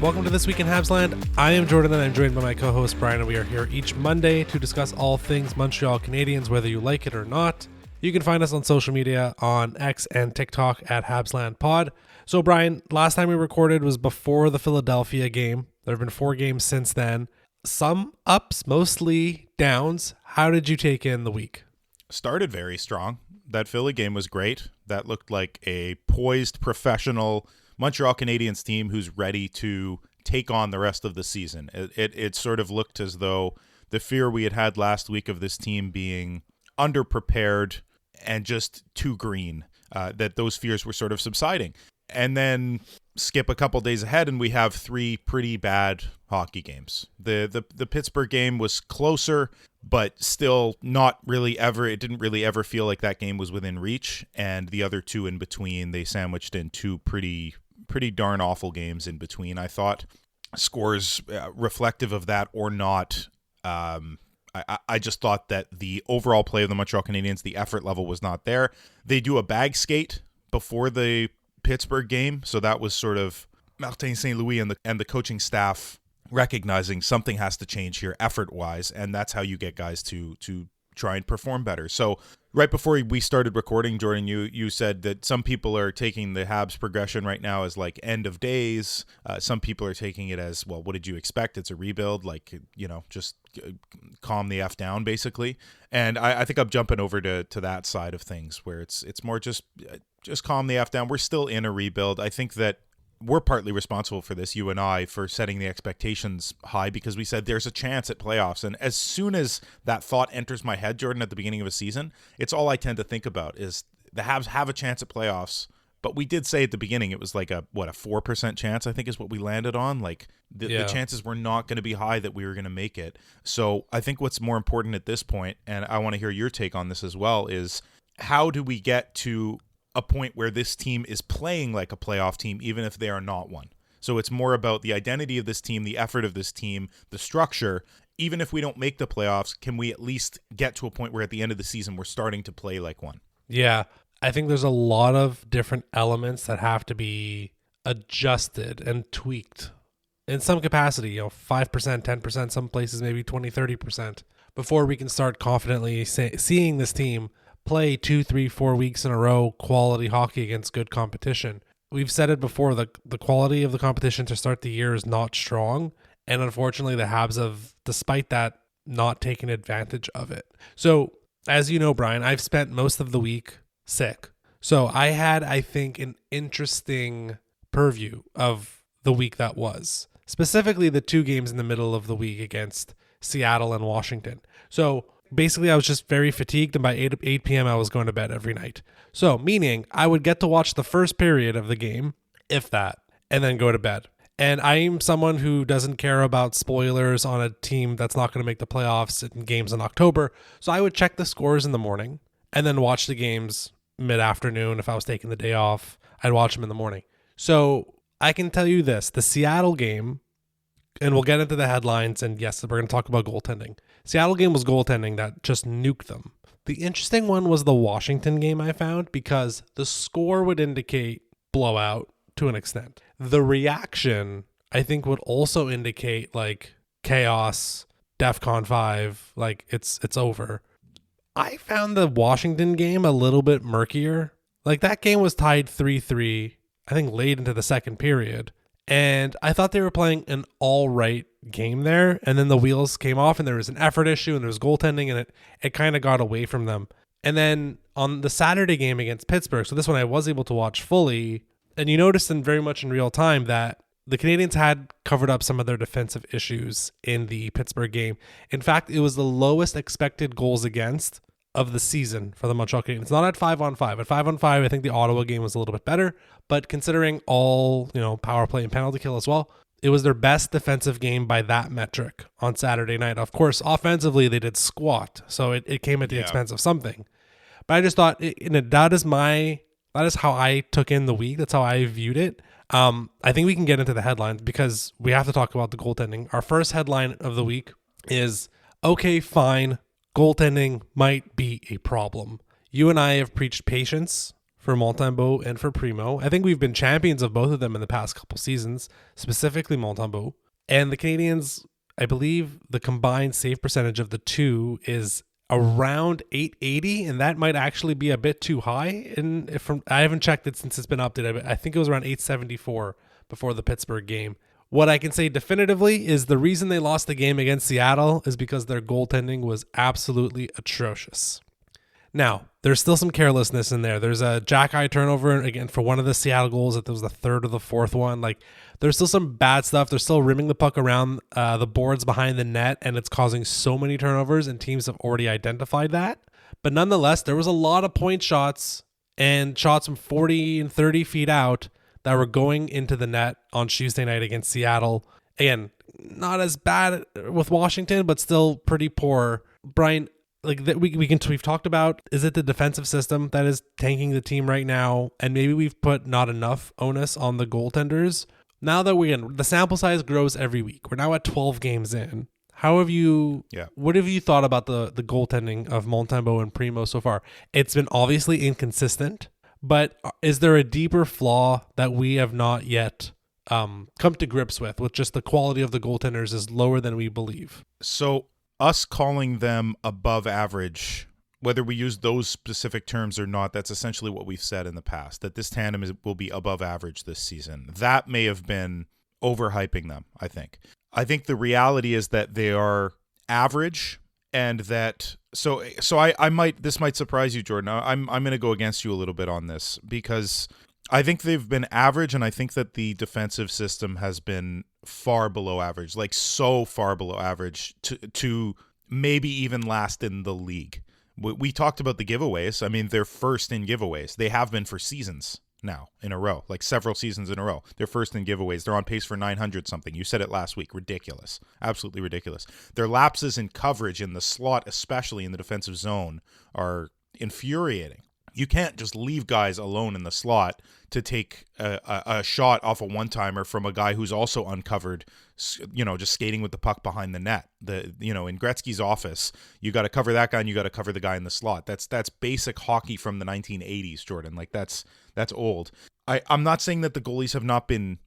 Welcome to This Week in Habsland. I am Jordan and I'm joined by my co-host Brian, and we are here each Monday to discuss all things Montreal Canadiens, whether you like it or not. You can find us on social media on X and TikTok at HabslandPod. So Brian, last time we recorded was before the Philadelphia game. There have been 4 games since then. Some ups, mostly downs. How did you take in the week? Started very strong. That Philly game was great. That looked like a poised, professional Montreal Canadiens team who's ready to take on the rest of the season. It sort of looked as though the fear we had last week of this team being underprepared and just too green, that those fears were sort of subsiding. And then skip a couple days ahead and we have 3 pretty bad hockey games. The Pittsburgh game was closer, but still not really ever. It didn't really ever feel like that game was within reach. And the other 2 in between, they sandwiched in 2 pretty darn awful games in between. I thought scores reflective of that or not. I just thought that the overall play of the Montreal Canadiens, the effort level was not there. They do a bag skate before the Pittsburgh game, so that was sort of Martin St. Louis and the coaching staff recognizing something has to change here effort-wise, and that's how you get guys to try and perform better. So right before we started recording, Jordan, you said that some people are taking the Habs progression right now as like end of days. Some people are taking it as, well, what did you expect? It's a rebuild, like, just calm the F down, basically. And I think I'm jumping over to that side of things where it's more just calm the F down. We're still in a rebuild. I think that we're partly responsible for this, you and I, for setting the expectations high because we said there's a chance at playoffs. And as soon as that thought enters my head, Jordan, at the beginning of a season, it's all I tend to think about is the Habs have a chance at playoffs. But we did say at the beginning it was like a 4% chance, I think is what we landed on. Like the chances were not going to be high that we were going to make it. So I think what's more important at this point, and I want to hear your take on this as well, is how do we get to a point where this team is playing like a playoff team, even if they are not one? So it's more about the identity of this team, the effort of this team, the structure. Even if we don't make the playoffs, can we at least get to a point where at the end of the season we're starting to play like one? Yeah, I think there's a lot of different elements that have to be adjusted and tweaked in some capacity, 5%, 10%, some places maybe 20, 30%, before we can start confidently seeing this team play 2, 3, 4 weeks in a row quality hockey against good competition. We've said it before, the quality of the competition to start the year is not strong, and unfortunately the Habs have, despite that, not taken advantage of it. So as you know, Brian, I've spent most of the week sick. So I had, I think, an interesting purview of the week that was, specifically the 2 games in the middle of the week against Seattle and Washington. So basically, I was just very fatigued, and by 8 p.m. I was going to bed every night. So, meaning I would get to watch the first period of the game, if that, and then go to bed. And I'm someone who doesn't care about spoilers on a team that's not going to make the playoffs in games in October. So I would check the scores in the morning and then watch the games mid-afternoon. If I was taking the day off, I'd watch them in the morning. So I can tell you this, the Seattle game, and we'll get into the headlines, and yes, we're going to talk about goaltending. Seattle game was goaltending that just nuked them. The interesting one was the Washington game, I found, because the score would indicate blowout to an extent. The reaction, I think, would also indicate like chaos, DEFCON 5, like it's over. I found the Washington game a little bit murkier. Like that game was tied 3-3, I think late into the second period. And I thought they were playing an all right game there. And then the wheels came off and there was an effort issue and there was goaltending and it kind of got away from them. And then on the Saturday game against Pittsburgh, so this one I was able to watch fully, and you noticed very much in real time that the Canadiens had covered up some of their defensive issues in the Pittsburgh game. In fact, it was the lowest expected goals against of the season for the Montreal Canadiens. It's not at 5-on-5. At 5-on-5, I think the Ottawa game was a little bit better, but considering all, power play and penalty kill as well, it was their best defensive game by that metric on Saturday night. Of course, offensively, they did squat, so it came at the expense of something. But I just thought, that is how I took in the week. That's how I viewed it. I think we can get into the headlines because we have to talk about the goaltending. Our first headline of the week is, okay, fine, goaltending might be a problem. You and I have preached patience for Montembeault and for Primo. I think we've been champions of both of them in the past couple seasons, specifically Montembeault. And the Canadiens, I believe the combined save percentage of the two is around 880, and that might actually be a bit too high. And I haven't checked it since it's been updated. I think it was around 874 before the Pittsburgh game. What I can say definitively is the reason they lost the game against Seattle is because their goaltending was absolutely atrocious. Now, there's still some carelessness in there. There's a jack-eye turnover, again, for one of the Seattle goals. That was the third or the fourth one. Like, there's still some bad stuff. They're still rimming the puck around the boards behind the net, and it's causing so many turnovers, and teams have already identified that. But nonetheless, there was a lot of point shots and shots from 40 and 30 feet out that were going into the net on Tuesday night against Seattle. Again, not as bad with Washington, but still pretty poor. Brian, like we've talked about, is it the defensive system that is tanking the team right now? And maybe we've put not enough onus on the goaltenders. Now that the sample size grows every week. We're now at 12 games in. What have you thought about the goaltending of Montembeault and Primo so far? It's been obviously inconsistent, but is there a deeper flaw that we have not yet come to grips with just the quality of the goaltenders is lower than we believe? So us calling them above average, whether we use those specific terms or not, that's essentially what we've said in the past, that this tandem will be above average this season. That may have been overhyping them, I think. I think the reality is that they are average, and that I might, this might surprise you, Jordan. I'm going to go against you a little bit on this, because I think they've been average, and I think that the defensive system has been far below average, like so far below average to maybe even last in the league. We talked about the giveaways. I mean, they're first in giveaways. They have been for seasons now in a row, like several seasons in a row. They're first in giveaways. They're on pace for 900 something. You said it last week. Ridiculous. Absolutely ridiculous. Their lapses in coverage in the slot, especially in the defensive zone, are infuriating. You can't just leave guys alone in the slot to take a shot off a one-timer from a guy who's also uncovered, just skating with the puck behind the net. In Gretzky's office, you got to cover that guy and you got to cover the guy in the slot. That's basic hockey from the 1980s, Jordan. Like that's old. I'm not saying that the goalies have not been,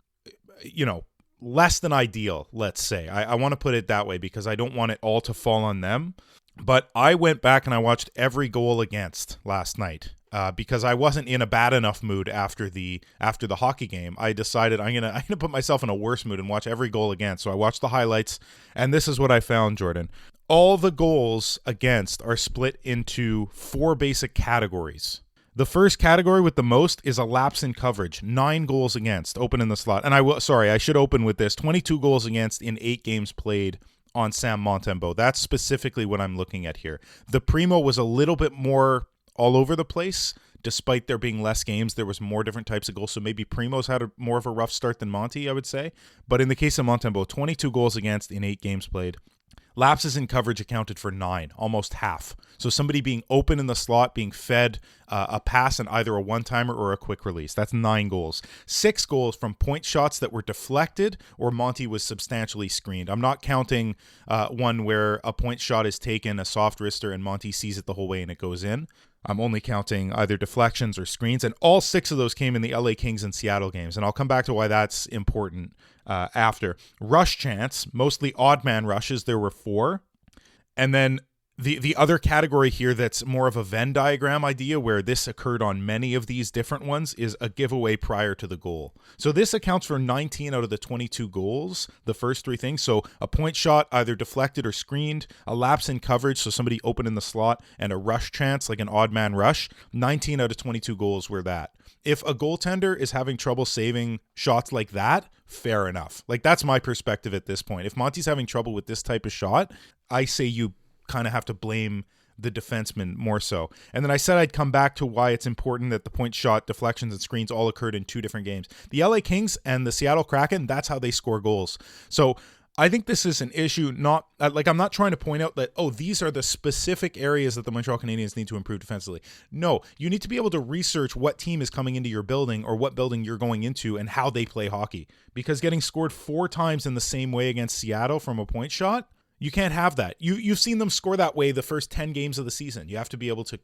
less than ideal, let's say. I want to put it that way because I don't want it all to fall on them. But I went back and I watched every goal against last night because I wasn't in a bad enough mood after the hockey game. I decided I'm gonna put myself in a worse mood and watch every goal against. So I watched the highlights, and this is what I found, Jordan. All the goals against are split into 4 basic categories. The first category with the most is a lapse in coverage. 9 goals against, open in the slot. And I should open with this. 22 goals against in 8 games played on Sam Montembeault. That's specifically what I'm looking at here. The Primo was a little bit more all over the place. Despite there being less games, there was more different types of goals. So maybe Primo's had more of a rough start than Monty, I would say. But in the case of Montembeault, 22 goals against in 8 games played. Lapses in coverage accounted for 9, almost half. So somebody being open in the slot, being fed a pass and either a one-timer or a quick release. That's 9 goals. 6 goals from point shots that were deflected or Monty was substantially screened. I'm not counting one where a point shot is taken, a soft wrister, and Monty sees it the whole way and it goes in. I'm only counting either deflections or screens, and all 6 of those came in the LA Kings and Seattle games, and I'll come back to why that's important after. Rush chance, mostly odd man rushes, there were 4. And then the other category here that's more of a Venn diagram idea where this occurred on many of these different ones is a giveaway prior to the goal. So this accounts for 19 out of the 22 goals, the first 3 things. So a point shot either deflected or screened, a lapse in coverage, so somebody open in the slot, and a rush chance, like an odd man rush. 19 out of 22 goals were that. If a goaltender is having trouble saving shots like that, fair enough. Like that's my perspective at this point. If Monty's having trouble with this type of shot, I say you kind of have to blame the defenseman more so. And then I said I'd come back to why it's important that the point shot, deflections, and screens all occurred in 2 different games. The LA Kings and the Seattle Kraken, that's how they score goals. So I think this is an issue, not like I'm not trying to point out that, these are the specific areas that the Montreal Canadiens need to improve defensively. No, you need to be able to research what team is coming into your building or what building you're going into and how they play hockey. Because getting scored 4 times in the same way against Seattle from a point shot, you can't have that. You've seen them score that way the first 10 games of the season. You have to be able to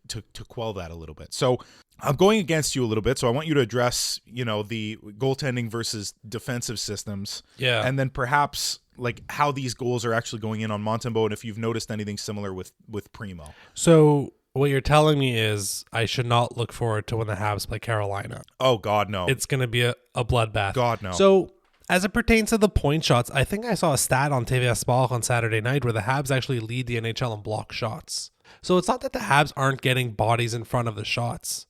quell that a little bit. So I'm going against you a little bit, so I want you to address, the goaltending versus defensive systems. Yeah. And then perhaps like how these goals are actually going in on Montembeault, and if you've noticed anything similar with Primo. So what you're telling me is I should not look forward to when the Habs play Carolina. Oh, God, no. It's going to be a bloodbath. God, no. So as it pertains to the point shots, I think I saw a stat on TV Sport on Saturday night where the Habs actually lead the NHL in block shots. So it's not that the Habs aren't getting bodies in front of the shots.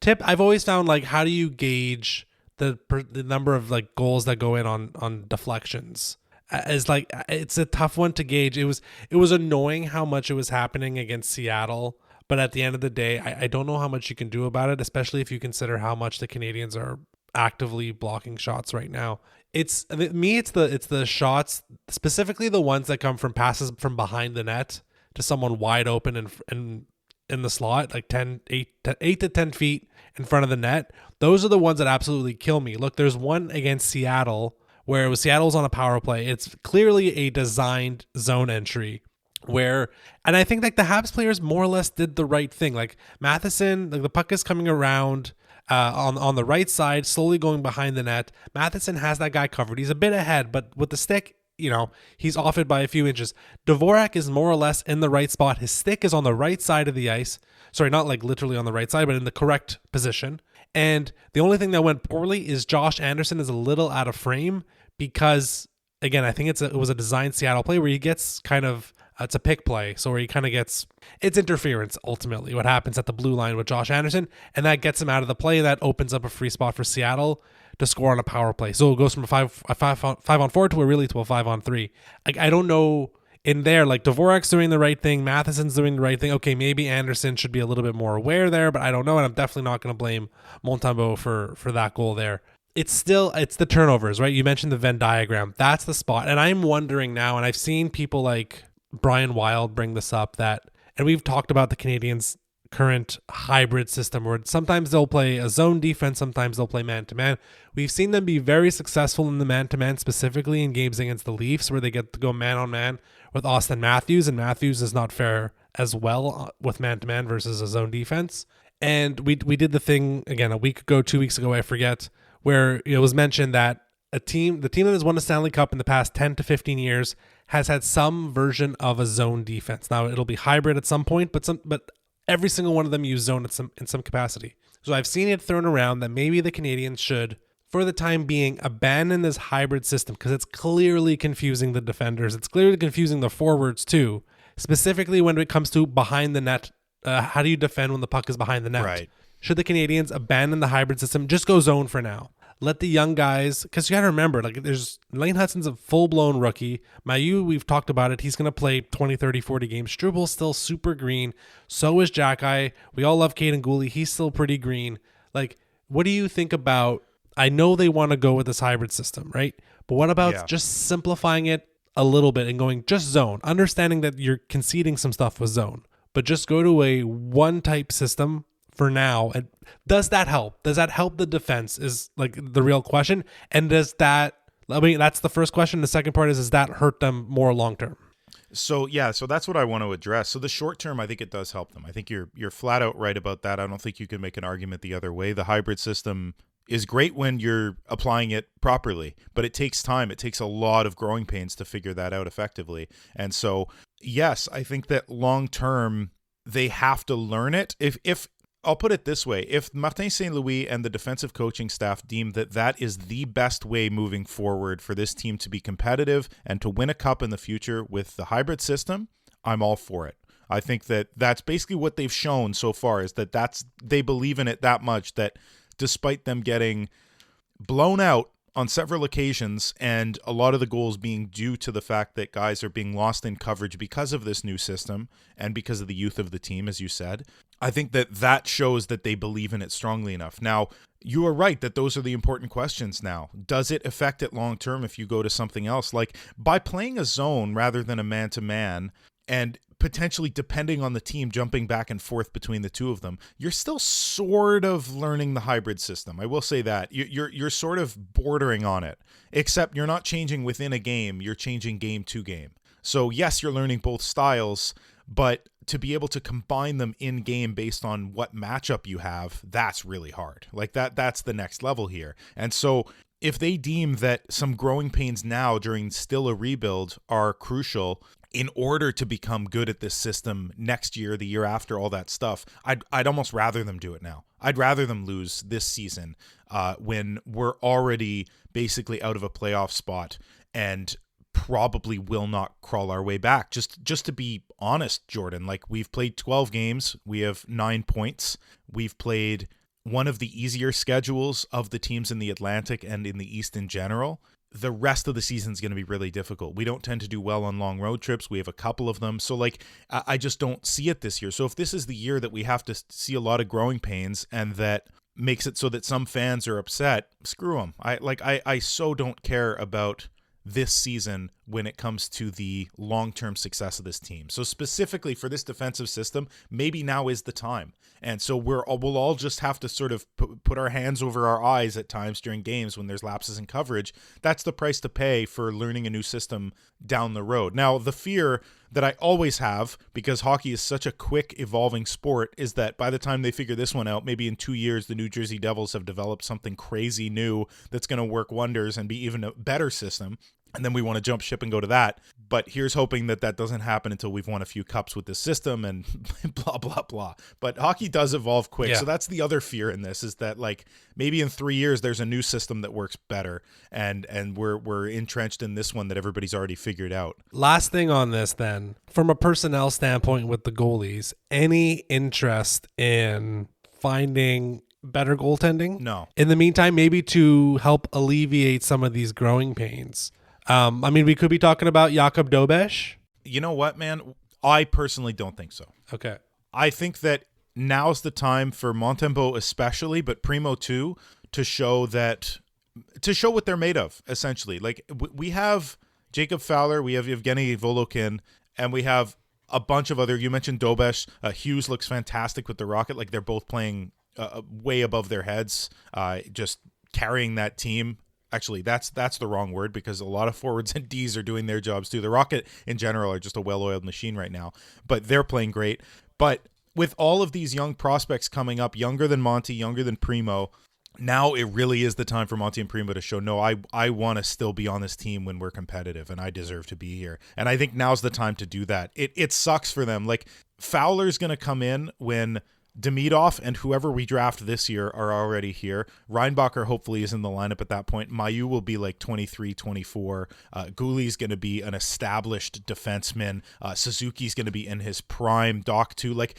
I've always found, like, how do you gauge the number of like goals that go in on deflections? As like, it's a tough one to gauge. It was annoying how much it was happening against Seattle, but at the end of the day, I don't know how much you can do about it, especially if you consider how much the Canadiens are actively blocking shots right now. It's the shots, specifically the ones that come from passes from behind the net to someone wide open and in the slot, like 8 to 10 feet in front of the net. Those are the ones that absolutely kill me. Look, there's one against Seattle where Seattle's on a power play. It's clearly a designed zone entry and I think like the Habs players more or less did the right thing. Like Matheson, like the puck is coming around on the right side, slowly going behind the net. Matheson has that guy covered. He's a bit ahead, but with the stick, he's off it by a few inches. Dvorak is more or less in the right spot. His stick is on the right side of the ice. Sorry, not like literally on the right side, but in the correct position. And the only thing that went poorly is Josh Anderson is a little out of frame because, again, I think it was a designed Seattle play where he gets kind of, it's a pick play. So where he kind of gets, it's interference ultimately, what happens at the blue line with Josh Anderson. And that gets him out of the play. That opens up a free spot for Seattle to score on a power play. So it goes from a 5-on-4 to a 5-on-3. Like, I don't know in there, like Dvorak's doing the right thing. Matheson's doing the right thing. Okay, maybe Anderson should be a little bit more aware there, but I don't know. And I'm definitely not going to blame Montembeault for that goal there. It's the turnovers, right? You mentioned the Venn diagram. That's the spot. And I'm wondering now, and I've seen people like Brian Wilde bring this up and we've talked about the Canadiens' current hybrid system where sometimes they'll play a zone defense, sometimes they'll play man-to-man. We've seen them be very successful in the man-to-man, specifically in games against the Leafs where they get to go man-on-man with Austin Matthews, and Matthews is not fair as well with man-to-man versus a zone defense. And we did the thing, again, a week ago, 2 weeks ago, I forget, where it was mentioned that the team that has won a Stanley Cup in the past 10 to 15 years has had some version of a zone defense. Now, it'll be hybrid at some point, but every single one of them use zone in some capacity. So I've seen it thrown around that maybe the Canadiens should, for the time being, abandon this hybrid system because it's clearly confusing the defenders. It's clearly confusing the forwards too, specifically when it comes to behind the net. How do you defend when the puck is behind the net? Right. Should the Canadiens abandon the hybrid system? Just go zone for now. Let the young guys, because you got to remember, like there's Lane Hudson's a full-blown rookie. Mailloux, we've talked about it. He's going to play 20, 30, 40 games. Strubal's still super green. So is Jack-Eye. We all love Caden Gooley. He's still pretty green. Like, what do you think about, I know they want to go with this hybrid system, right? But what about just simplifying it a little bit and going just zone, understanding that you're conceding some stuff with zone, but just go to a one-type system for now. And does that help? Does that help the defense is like the real question. And that's the first question. The second part is, does that hurt them more long-term? So that's what I want to address. So the short term, I think it does help them. I think you're flat out right about that. I don't think you can make an argument the other way. The hybrid system is great when you're applying it properly, but it takes time. It takes a lot of growing pains to figure that out effectively. And so, yes, I think that long term, they have to learn it. If I'll put it this way, if Martin St. Louis and the defensive coaching staff deem that is the best way moving forward for this team to be competitive and to win a cup in the future with the hybrid system, I'm all for it. I think that that's basically what they've shown so far, is that they believe in it that much that despite them getting blown out on several occasions and a lot of the goals being due to the fact that guys are being lost in coverage because of this new system and because of the youth of the team, as you said, I think that shows that they believe in it strongly enough. Now, you are right that those are the important questions now. Does it affect it long term if you go to something else? Like by playing a zone rather than a man-to-man and potentially, depending on the team, jumping back and forth between the two of them, you're still sort of learning the hybrid system. I will say that. You're sort of bordering on it, except you're not changing within a game. You're changing game to game. So yes, you're learning both styles, but to be able to combine them in game based on what matchup you have, that's really hard. Like that's the next level here. And so if they deem that some growing pains now during still a rebuild are crucial in order to become good at this system next year, the year after, all that stuff, I'd almost rather them do it now. I'd rather them lose this season when we're already basically out of a playoff spot and probably will not crawl our way back. Just to be honest, Jordan, like we've played 12 games. We have 9 points. We've played one of the easier schedules of the teams in the Atlantic and in the East in general. The rest of the season is going to be really difficult. We don't tend to do well on long road trips. We have a couple of them. So like, I just don't see it this year. So if this is the year that we have to see a lot of growing pains and that makes it so that some fans are upset, screw them. I so don't care about this season when it comes to the long-term success of this team. So specifically for this defensive system, maybe now is the time. And so we'll all just have to sort of put our hands over our eyes at times during games when there's lapses in coverage. That's the price to pay for learning a new system down the road. Now, the fear that I always have, because hockey is such a quick evolving sport, is that by the time they figure this one out, maybe in 2 years, the New Jersey Devils have developed something crazy new that's going to work wonders and be even a better system. And then we want to jump ship and go to that. But here's hoping that that doesn't happen until we've won a few cups with this system and blah, blah, blah. But hockey does evolve quick. Yeah. So that's the other fear in this, is that like maybe in 3 years there's a new system that works better. And we're entrenched in this one that everybody's already figured out. Last thing on this then, from a personnel standpoint with the goalies, any interest in finding better goaltending? No. In the meantime, maybe to help alleviate some of these growing pains. I mean, we could be talking about Jakub Dobeš. You know what, man? I personally don't think so. Okay. I think that now's the time for Montembeault especially, but Primo too, to show what they're made of, essentially. Like, we have Jacob Fowler, we have Evgeny Volokin, and we have a bunch of other, you mentioned Dobeš. Hughes looks fantastic with the Rocket. Like, they're both playing way above their heads, just carrying that team. Actually, that's the wrong word, because a lot of forwards and Ds are doing their jobs too. The Rocket in general are just a well-oiled machine right now, but they're playing great. But with all of these young prospects coming up, younger than Monty, younger than Primo, now it really is the time for Monty and Primo to show, no, I want to still be on this team when we're competitive, and I deserve to be here. And I think now's the time to do that. It sucks for them. Like, Fowler's going to come in when Demidov and whoever we draft this year are already here. Reinbacher hopefully is in the lineup at that point. Mayu will be like 23, 24. Guli's going to be an established defenseman. Suzuki's going to be in his prime. Doc too. Like,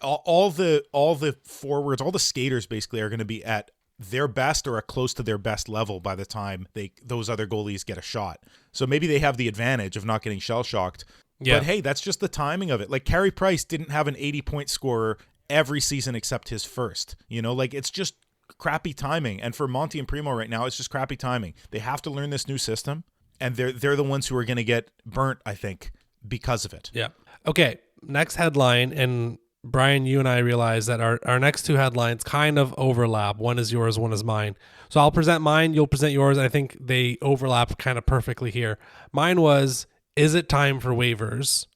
all the forwards, all the skaters basically are going to be at their best or close to their best level by the time those other goalies get a shot. So maybe they have the advantage of not getting shell-shocked. Yeah. But hey, that's just the timing of it. Like, Carey Price didn't have an 80-point scorer every season except his first. You know, like, it's just crappy timing. And for Monty and Primo right now, it's just crappy timing. They have to learn this new system, and they're the ones who are going to get burnt, I think, because of it. Yeah. Okay, next headline, and Brian, you and I realize that our next two headlines kind of overlap. One is yours, one is mine. So I'll present mine, you'll present yours. I think they overlap kind of perfectly here. Mine was, is it time for waivers? ...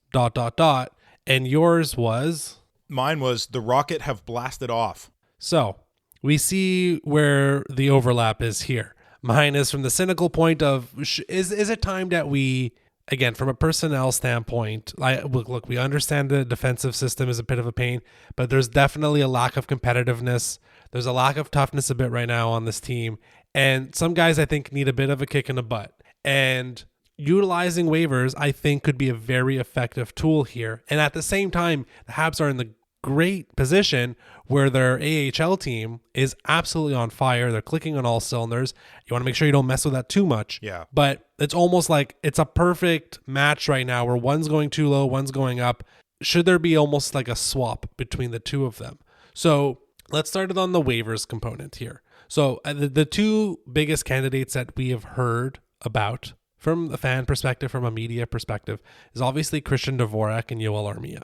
And yours was... Mine was, the Rocket have blasted off. So we see where the overlap is here. Mine is from the cynical point of, is it time that we, again, from a personnel standpoint, look, we understand the defensive system is a bit of a pain, but there's definitely a lack of competitiveness. There's a lack of toughness a bit right now on this team. And some guys, I think, need a bit of a kick in the butt. And utilizing waivers, I think, could be a very effective tool here. And at the same time, the Habs are in the great position where their AHL team is absolutely on fire. They're clicking on all cylinders. You want to make sure you don't mess with that too much. Yeah. But it's almost like it's a perfect match right now where one's going too low, one's going up. Should there be almost like a swap between the two of them? So let's start it on the waivers component here. So the two biggest candidates that we have heard about from a fan perspective, from a media perspective, is obviously Christian Dvorak and Yoel Armia.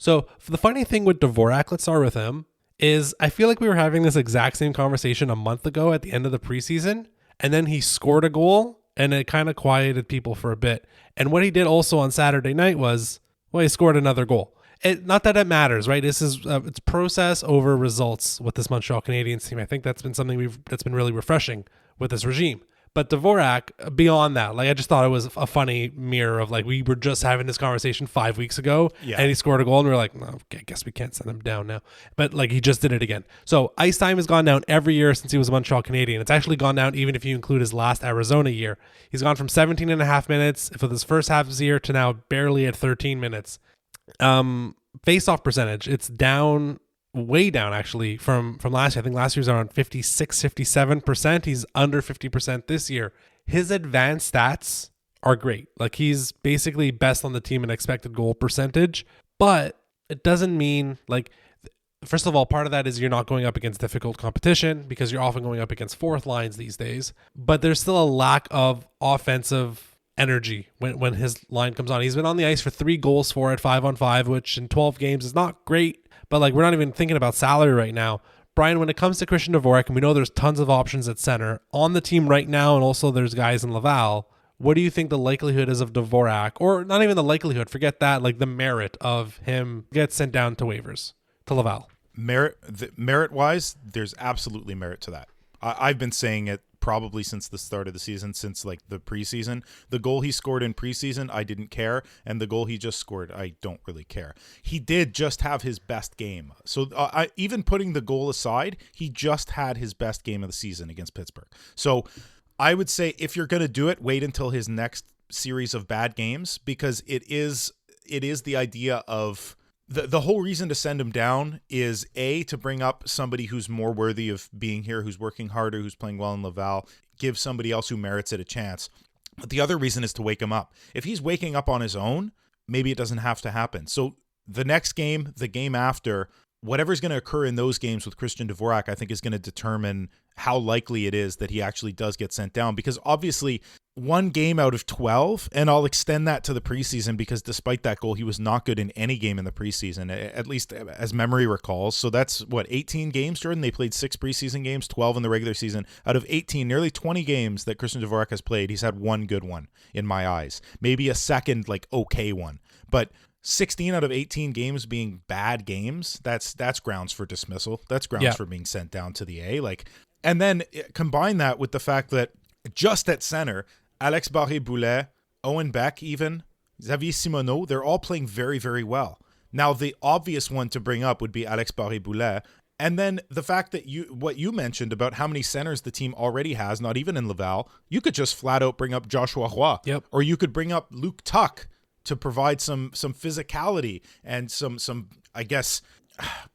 So the funny thing with Dvorak, let's start with him, is I feel like we were having this exact same conversation a month ago at the end of the preseason, and then he scored a goal, and it kind of quieted people for a bit. And what he did also on Saturday night was, well, he scored another goal. not that it matters, right? This is it's process over results with this Montreal Canadiens team. I think that's been something that's been really refreshing with this regime. But Dvorak, beyond that, like I just thought it was a funny mirror of like we were just having this conversation 5 weeks ago, and he scored a goal, and we were like, no, okay, I guess we can't send him down now. But like he just did it again. So ice time has gone down every year since he was a Montreal Canadian. It's actually gone down even if you include his last Arizona year. He's gone from 17 and a half minutes for this first half of the year to now barely at 13 minutes. Face-off percentage, it's down, way down actually from last year. I think last year was around 56-57%. He's under 50% this year. His advanced stats are great. Like he's basically best on the team in expected goal percentage, but it doesn't mean like, first of all, part of that is you're not going up against difficult competition because you're often going up against fourth lines these days, but there's still a lack of offensive energy when his line comes on. He's been on the ice for 3 goals for at 5-on-5, which in 12 games is not great. But like we're not even thinking about salary right now. Brian, when it comes to Christian Dvorak, and we know there's tons of options at center on the team right now, and also there's guys in Laval, what do you think the likelihood is of Dvorak, or not even the likelihood, forget that, like the merit of him gets sent down to waivers to Laval? Merit-wise, there's absolutely merit to that. I've been saying it probably since the start of the season, since like the preseason. The goal he scored in preseason, I didn't care. And the goal he just scored, I don't really care. He did just have his best game. So even putting the goal aside, he just had his best game of the season against Pittsburgh. So I would say if you're going to do it, wait until his next series of bad games, because it is the idea of the whole reason to send him down is to bring up somebody who's more worthy of being here, who's working harder, who's playing well in Laval, give somebody else who merits it a chance. But the other reason is to wake him up. If he's waking up on his own, maybe it doesn't have to happen. So the next game, the game after, whatever's going to occur in those games with Christian Dvorak, I think is going to determine how likely it is that he actually does get sent down. Because obviously 1 game out of 12, and I'll extend that to the preseason because despite that goal, he was not good in any game in the preseason, at least as memory recalls. So that's 18 games, Jordan? They played 6 preseason games, 12 in the regular season. Out of 18, nearly 20 games that Christian Dvorak has played, he's had 1 good one in my eyes. Maybe a second, okay one. But 16 out of 18 games being bad games, that's grounds for dismissal. That's grounds for being sent down to the A. And then combine that with the fact that just at center, Alex Barré-Boulet, Owen Beck even, Xavier Simoneau, they're all playing very, very well. Now, the obvious one to bring up would be Alex Barré-Boulet. And then the fact that what you mentioned about how many centers the team already has, not even in Laval, you could just flat out bring up Joshua Roy. Yep. Or you could bring up Luke Tuck to provide some physicality and some I guess,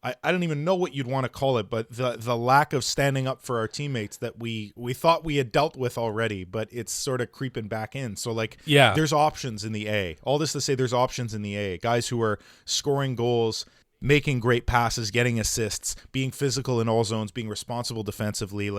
I don't even know what you'd want to call it, but the lack of standing up for our teammates that we thought we had dealt with already, but it's sort of creeping back in. So there's options in the A. All this to say there's options in the A. Guys who are scoring goals, making great passes, getting assists, being physical in all zones, being responsible defensively.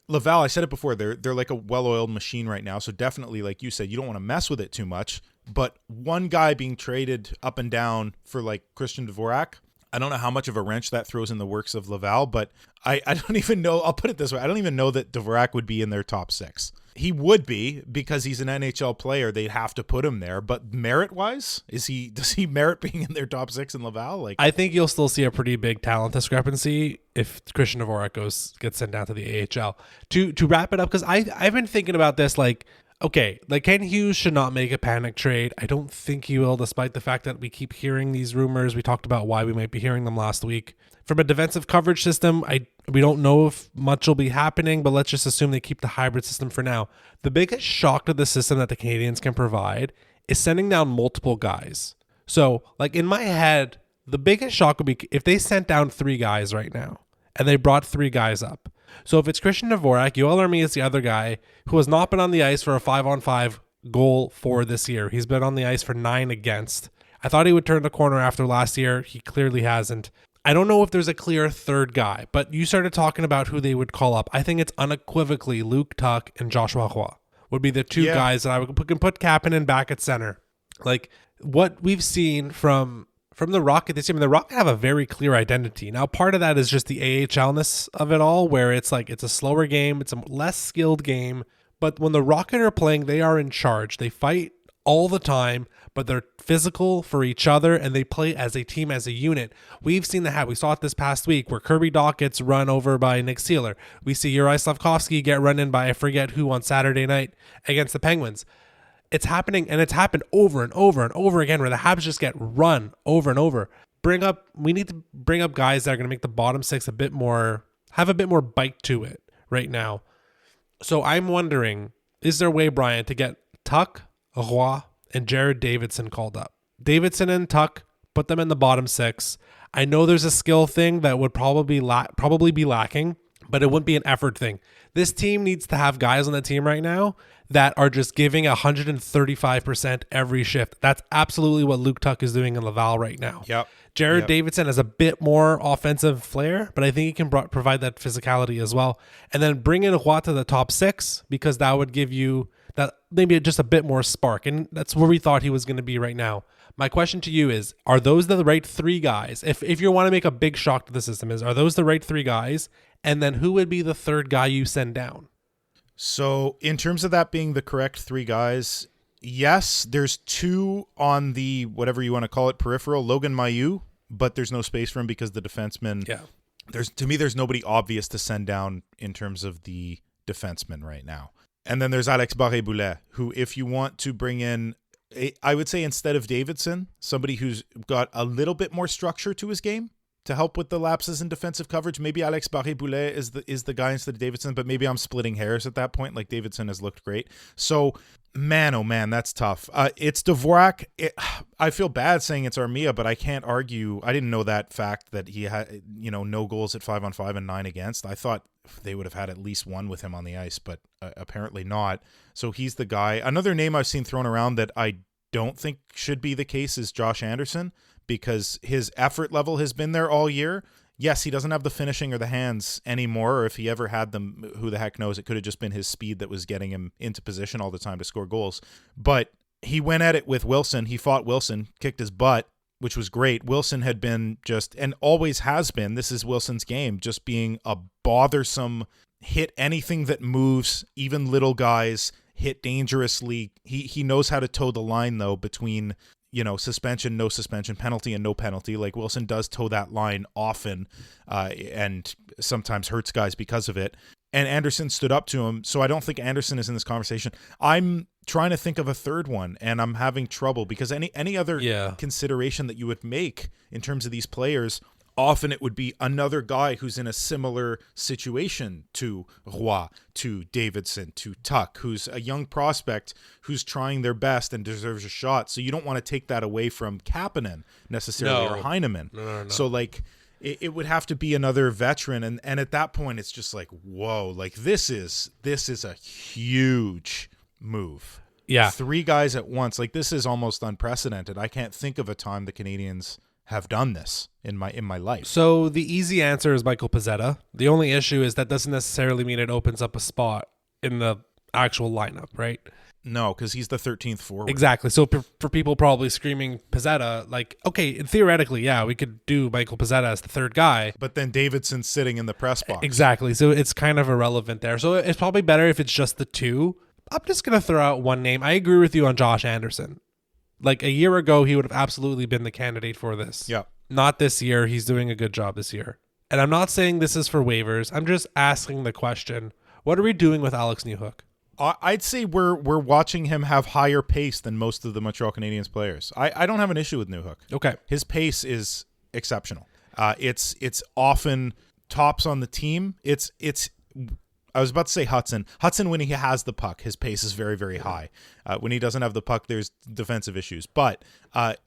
Laval, I said it before, they're like a well-oiled machine right now. So definitely, like you said, you don't want to mess with it too much. But one guy being traded up and down for Christian Dvorak, I don't know how much of a wrench that throws in the works of Laval, but I don't even know. I'll put it this way. I don't even know that Dvorak would be in their top 6. He would be because he's an NHL player. They'd have to put him there. But merit-wise, does he merit being in their top 6 in Laval? I think you'll still see a pretty big talent discrepancy if Christian Dvorak gets sent down to the AHL. To wrap it up, because I've been thinking about this, okay, Ken Hughes should not make a panic trade. I don't think he will, despite the fact that we keep hearing these rumors. We talked about why we might be hearing them last week. From a defensive coverage system, we don't know if much will be happening, but let's just assume they keep the hybrid system for now. The biggest shock to the system that the Canadiens can provide is sending down multiple guys. So, in my head, the biggest shock would be if they sent down 3 guys right now, and they brought 3 guys up. So if it's Christian Dvorak, Yoel Armia is the other guy who has not been on the ice for a 5-on-5 goal for this year. He's been on the ice for 9 against. I thought he would turn the corner after last year. He clearly hasn't. I don't know if there's a clear third guy, but you started talking about who they would call up. I think it's unequivocally Luke Tuck and Joshua Roy would be the 2 guys that I would put Kapanen back at center. What we've seen from the Rocket this year, the Rocket have a very clear identity. Now, part of that is just the AHL-ness of it all, where it's it's a slower game, it's a less skilled game, but when the Rocket are playing, they are in charge. They fight all the time, but they're physical for each other and they play as a team, as a unit. We've seen the we saw it this past week where Kirby Dach gets run over by Nick Seeler. We see Uri Slavkovsky get run in by I forget who on Saturday night against the Penguins. It's happening, and it's happened over and over and over again where the Habs just get run over and over. We need to bring up guys that are going to make the bottom six have a bit more bite to it right now. So I'm wondering, is there a way, Brian, to get Tuck, Roy, and Jared Davidson called up? Davidson and Tuck, put them in the bottom six. I know there's a skill thing that would probably be lacking, but it wouldn't be an effort thing. This team needs to have guys on the team right now that are just giving 135% every shift. That's absolutely what Luke Tuck is doing in Laval right now. Yep. Jared Davidson has a bit more offensive flair, but I think he can provide that physicality as well. And then bring in Roy to the top six, because that would give you that maybe just a bit more spark. And that's where we thought he was going to be right now. My question to you is, are those the right three guys? If you want to make a big shock to the system, are those the right three guys? And then who would be the third guy you send down? So in terms of that being the correct three guys, yes, there's two on the, whatever you want to call it, peripheral, Logan Mailloux, but there's no space for him because the defenseman, there's nobody obvious to send down in terms of the defenseman right now. And then there's Alex Barré-Boulet, who if you want to bring in, I would say instead of Davidson, somebody who's got a little bit more structure to his game to help with the lapses in defensive coverage. Maybe Alex Barré-Boulet is the guy instead of Davidson, but maybe I'm splitting hairs at that point. Like Davidson has looked great. So man, oh man, that's tough. It's Dvorak. I feel bad saying it's Armia, but I can't argue. I didn't know that fact that he had, no goals at 5-on-5 and 9 against. I thought they would have had at least one with him on the ice, but apparently not. So he's the guy. Another name I've seen thrown around that I don't think should be the case is Josh Anderson, because his effort level has been there all year. Yes, he doesn't have the finishing or the hands anymore, or if he ever had them, who the heck knows? It could have just been his speed that was getting him into position all the time to score goals. But he went at it with Wilson. He fought Wilson, kicked his butt, which was great. Wilson had been just, and always has been, this is Wilson's game, just being a bothersome, hit anything that moves, even little guys, hit dangerously. He knows how to toe the line, though, between suspension, no suspension, penalty, and no penalty. Like Wilson does toe that line often, and sometimes hurts guys because of it. And Anderson stood up to him. So I don't think Anderson is in this conversation. I'm trying to think of a third one, and I'm having trouble because any other consideration that you would make in terms of these players, often it would be another guy who's in a similar situation to Roy, to Davidson, to Tuck, who's a young prospect who's trying their best and deserves a shot. So you don't want to take that away from Kapanen necessarily or Heineman. No. So like it would have to be another veteran. And at that point, it's just like, whoa, like this is a huge move. Yeah. 3 guys at once. Like this is almost unprecedented. I can't think of a time the Canadiens have done this in my life. So the easy answer is Michael Pezzetta. The only issue is that doesn't necessarily mean it opens up a spot in the actual lineup, right? No, because he's the 13th forward. Exactly. So for people probably screaming Pezzetta, like, okay, theoretically, yeah, we could do Michael Pezzetta as the third guy. But then Davidson's sitting in the press box. Exactly. So it's kind of irrelevant there. So it's probably better if it's just the two. I'm just going to throw out one name. I agree with you on Josh Anderson. Like a year ago, he would have absolutely been the candidate for this. Yeah. Not this year. He's doing a good job this year. And I'm not saying this is for waivers. I'm just asking the question, what are we doing with Alex Newhook? I'd say we're watching him have higher pace than most of the Montreal Canadiens players. I don't have an issue with Newhook. Okay. His pace is exceptional. It's often tops on the team. I was about to say Hudson. Hudson, when he has the puck, his pace is very, very high. When he doesn't have the puck, there's defensive issues. But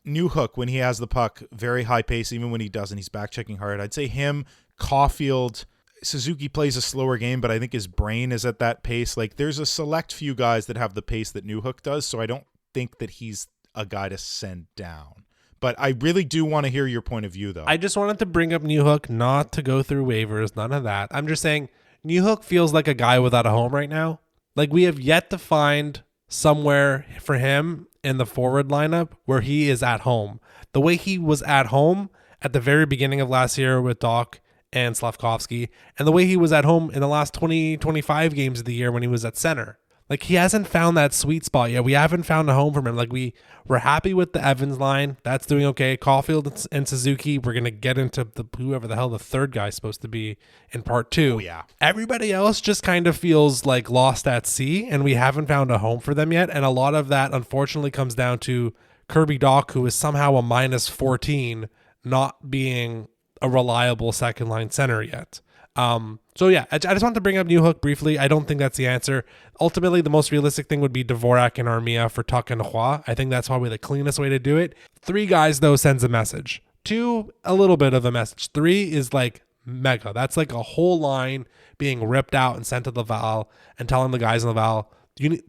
Newhook, when he has the puck, very high pace. Even when he doesn't, he's back checking hard. I'd say him, Caufield. Suzuki plays a slower game, but I think his brain is at that pace. Like there's a select few guys that have the pace that Newhook does, so I don't think that he's a guy to send down. But I really do want to hear your point of view, though. I just wanted to bring up Newhook, not to go through waivers, none of that. I'm just saying Newhook feels like a guy without a home right now. Like we have yet to find somewhere for him in the forward lineup where he is at home. The way he was at home at the very beginning of last year with Dach and Slavkovsky, and the way he was at home in the last 20, 25 games of the year when he was at center. Like, he hasn't found that sweet spot yet. We haven't found a home for him. Like, we're happy with the Evans line. That's doing okay. Caufield and Suzuki, we're going to get into whoever the hell the third guy's supposed to be in part 2. Oh, yeah. Everybody else just kind of feels like lost at sea, and we haven't found a home for them yet. And a lot of that, unfortunately, comes down to Kirby Dach, who is somehow a minus 14, not being a reliable second line center yet. So yeah, I just want to bring up Newhook briefly. I don't think that's the answer. Ultimately, the most realistic thing would be Dvorak and Armia for Tuch and Roy. I think that's probably the cleanest way to do it. 3 guys, though, sends a message. 2, a little bit of a message. 3 is like mega. That's like a whole line being ripped out and sent to Laval and telling the guys in Laval,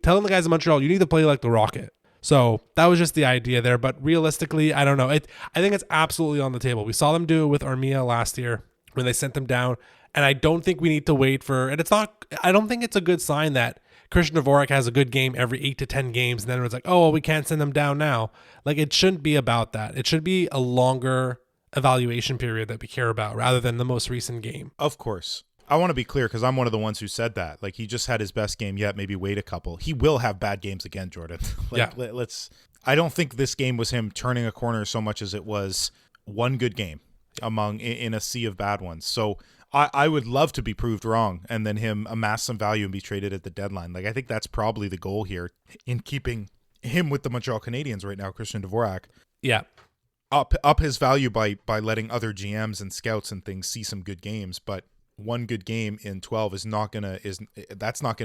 telling the guys in Montreal, you need to play like the Rocket. So that was just the idea there. But realistically, I don't know. I think it's absolutely on the table. We saw them do it with Armia last year when they sent them down. And I don't think we need to wait for, and I don't think it's a good sign that Christian Dvorak has a good game every 8 to 10 games. And then it's like, oh, well, we can't send them down now. Like, it shouldn't be about that. It should be a longer evaluation period that we care about rather than the most recent game. Of course. I want to be clear because I'm one of the ones who said that. Like, he just had his best game yet, maybe wait a couple. He will have bad games again, Jordan. I don't think this game was him turning a corner so much as it was one good game in a sea of bad ones. So I would love to be proved wrong and then him amass some value and be traded at the deadline. Like, I think that's probably the goal here in keeping him with the Montreal Canadiens right now, Christian Dvorak. Yeah. Up his value by letting other GMs and scouts and things see some good games, but one good game in 12 is not gonna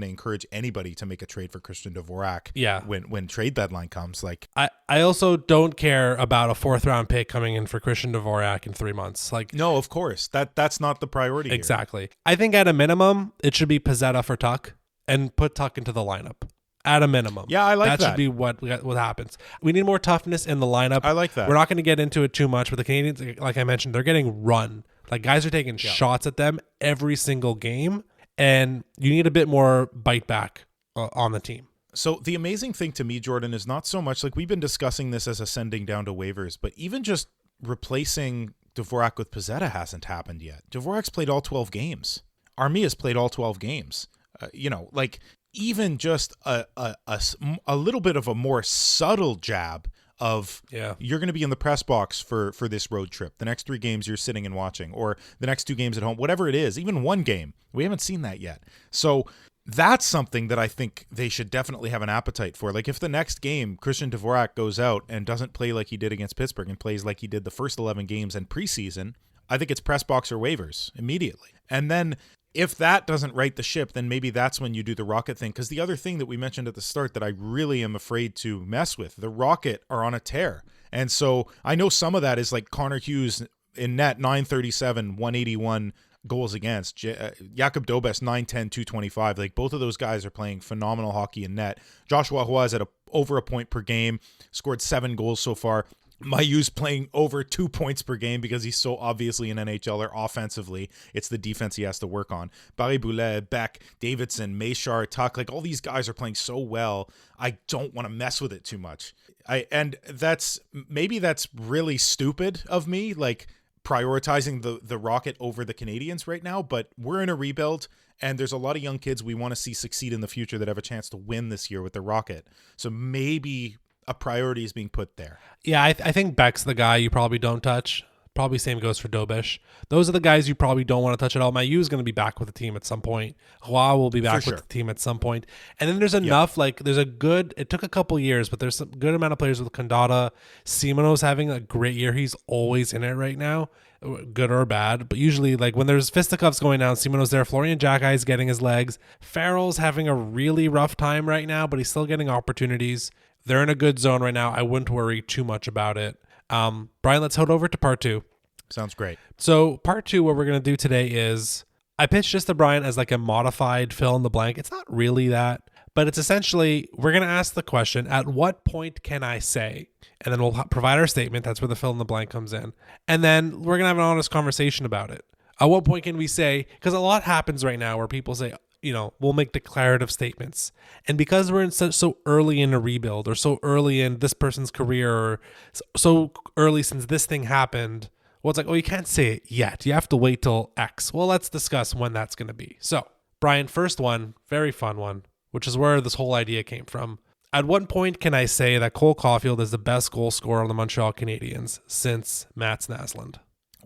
encourage anybody to make a trade for Christian Dvorak. Yeah. When trade deadline comes, like I also don't care about a 4th round pick coming in for Christian Dvorak in 3 months. Like, no, of course that's not the priority. Exactly. Here. I think at a minimum it should be Pezzetta for Tuch and put Tuch into the lineup. At a minimum. Yeah, I like that. That should be what happens. We need more toughness in the lineup. I like that. We're not going to get into it too much, but the Canadiens, like I mentioned, they're getting run. Like, guys are taking shots at them every single game, and you need a bit more bite back on the team. So the amazing thing to me, Jordan, is not so much like we've been discussing this as a sending down to waivers, but even just replacing Dvorak with Pezzetta hasn't happened yet. Dvorak's played all 12 games. Armia's played all 12 games. Even just a little bit of a more subtle jab of you're going to be in the press box for this road trip. The next 3 games you're sitting and watching, or the next 2 games at home, whatever it is, even one game. We haven't seen that yet. So that's something that I think they should definitely have an appetite for. Like, if the next game Christian Dvorak goes out and doesn't play like he did against Pittsburgh and plays like he did the first 11 games and preseason, I think it's press box or waivers immediately. And then if that doesn't right the ship, then maybe that's when you do the Rocket thing. Because the other thing that we mentioned at the start that I really am afraid to mess with, the Rocket are on a tear. And so I know some of that is like Connor Hughes in net, 937, 181 goals against. Jakob Dobes, 910, 225. Like, both of those guys are playing phenomenal hockey in net. Joshua Roy is at over a point per game, scored 7 goals so far. Mayu's playing over 2 points per game because he's so obviously an NHLer offensively. It's the defense he has to work on. Barré-Boulet, Beck, Davidson, Méchard, Tuch, like, all these guys are playing so well. I don't want to mess with it too much. That's really stupid of me, like prioritizing the Rocket over the Canadiens right now, but we're in a rebuild and there's a lot of young kids we want to see succeed in the future that have a chance to win this year with the Rocket. So maybe a priority is being put there. Yeah, I think Beck's the guy you probably don't touch. Probably same goes for Dobish. Those are the guys you probably don't want to touch at all. Mayu is going to be back with the team at some point. Roy will be back with the team at some point. And then there's enough, it took a couple years, but there's some good amount of players with Kandata. Simono's having a great year. He's always in it right now, good or bad. But usually, like, when there's fisticuffs going down, Simono's there. Florian Jackie's getting his legs. Farrell's having a really rough time right now, but he's still getting opportunities. They're in a good zone right now. I wouldn't worry too much about it. Brian, let's head over to part 2. Sounds great. So part 2, what we're going to do today is I pitched this to Brian as like a modified fill in the blank. It's not really that, but it's essentially, we're going to ask the question, at what point can I say? And then we'll provide our statement. That's where the fill in the blank comes in. And then we're going to have an honest conversation about it. At what point can we say, because a lot happens right now where people say, we'll make declarative statements. And because we're so early in a rebuild, or so early in this person's career, or so early since this thing happened, well, it's like, you can't say it yet. You have to wait till X. Well, let's discuss when that's going to be. So, Brian, first one, very fun one. which is where this whole idea came from. At what point can I say that Cole Caufield is the best goal scorer on the Montreal Canadiens since Mats Naslund?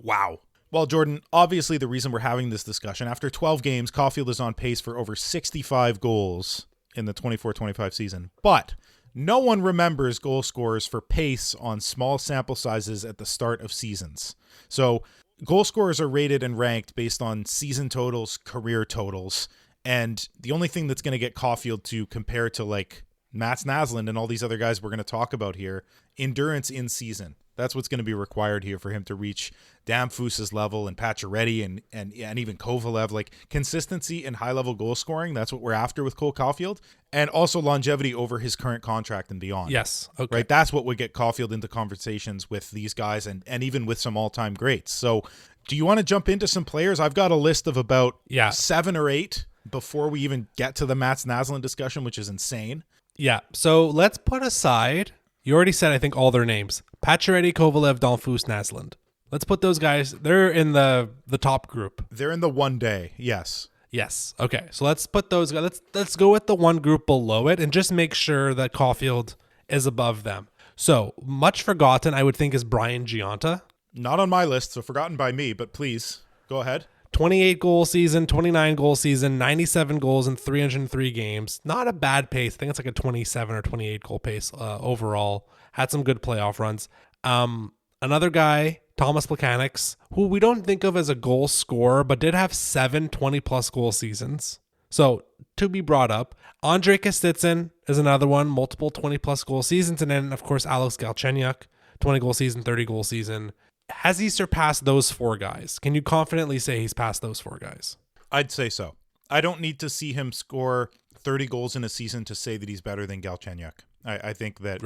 Wow. Well, Jordan, obviously the reason we're having this discussion, after 12 games, Caufield is on pace for over 65 goals in the 24-25 season. But no one remembers goal scorers for pace on small sample sizes at the start of seasons. So goal scorers are rated and ranked based on season totals, career totals, and the only thing that's going to get Caufield to compare to like Mats Naslund and all these other guys we're going to talk about here, endurance in season. That's what's going to be required here for him to reach Damphouse's level and Pacioretty and even Kovalev. Like consistency and high-level goal scoring, that's what we're after with Cole Caufield. And also longevity over his current contract and beyond. Yes. Okay. Right? That's what would get Caufield into conversations with these guys and even with some all-time greats. So do you want to jump into some players? I've got a list of about 7 or 8 before we even get to the Mats Naslund discussion, which is insane. Yeah. So let's put aside, you already said, I think, all their names. Pacioretty, Kovalev, Damphousse, Naslund. Let's put those guys, they're in the top group. They're in the one day, yes. Yes. Okay. So let's put those guys, let's go with the one group below it and just make sure that Caufield is above them. So much forgotten, I would think, is Brian Gionta. Not on my list, so forgotten by me, but please, go ahead. 28 goal season, 29 goal season, 97 goals in 303 games. Not a bad pace. I think it's like a 27 or 28 goal pace overall. Had some good playoff runs. Another guy, Thomas Plekanec, who we don't think of as a goal scorer, but did have 7 20-plus goal seasons. So, to be brought up. Andrei Kostitsyn is another one, multiple 20-plus goal seasons. And then, of course, Alex Galchenyuk, 20-goal season, 30-goal season. Has he surpassed those 4 guys? Can you confidently say he's passed those 4 guys? I'd say so. I don't need to see him score 30 goals in a season to say that he's better than Galchenyuk. I think that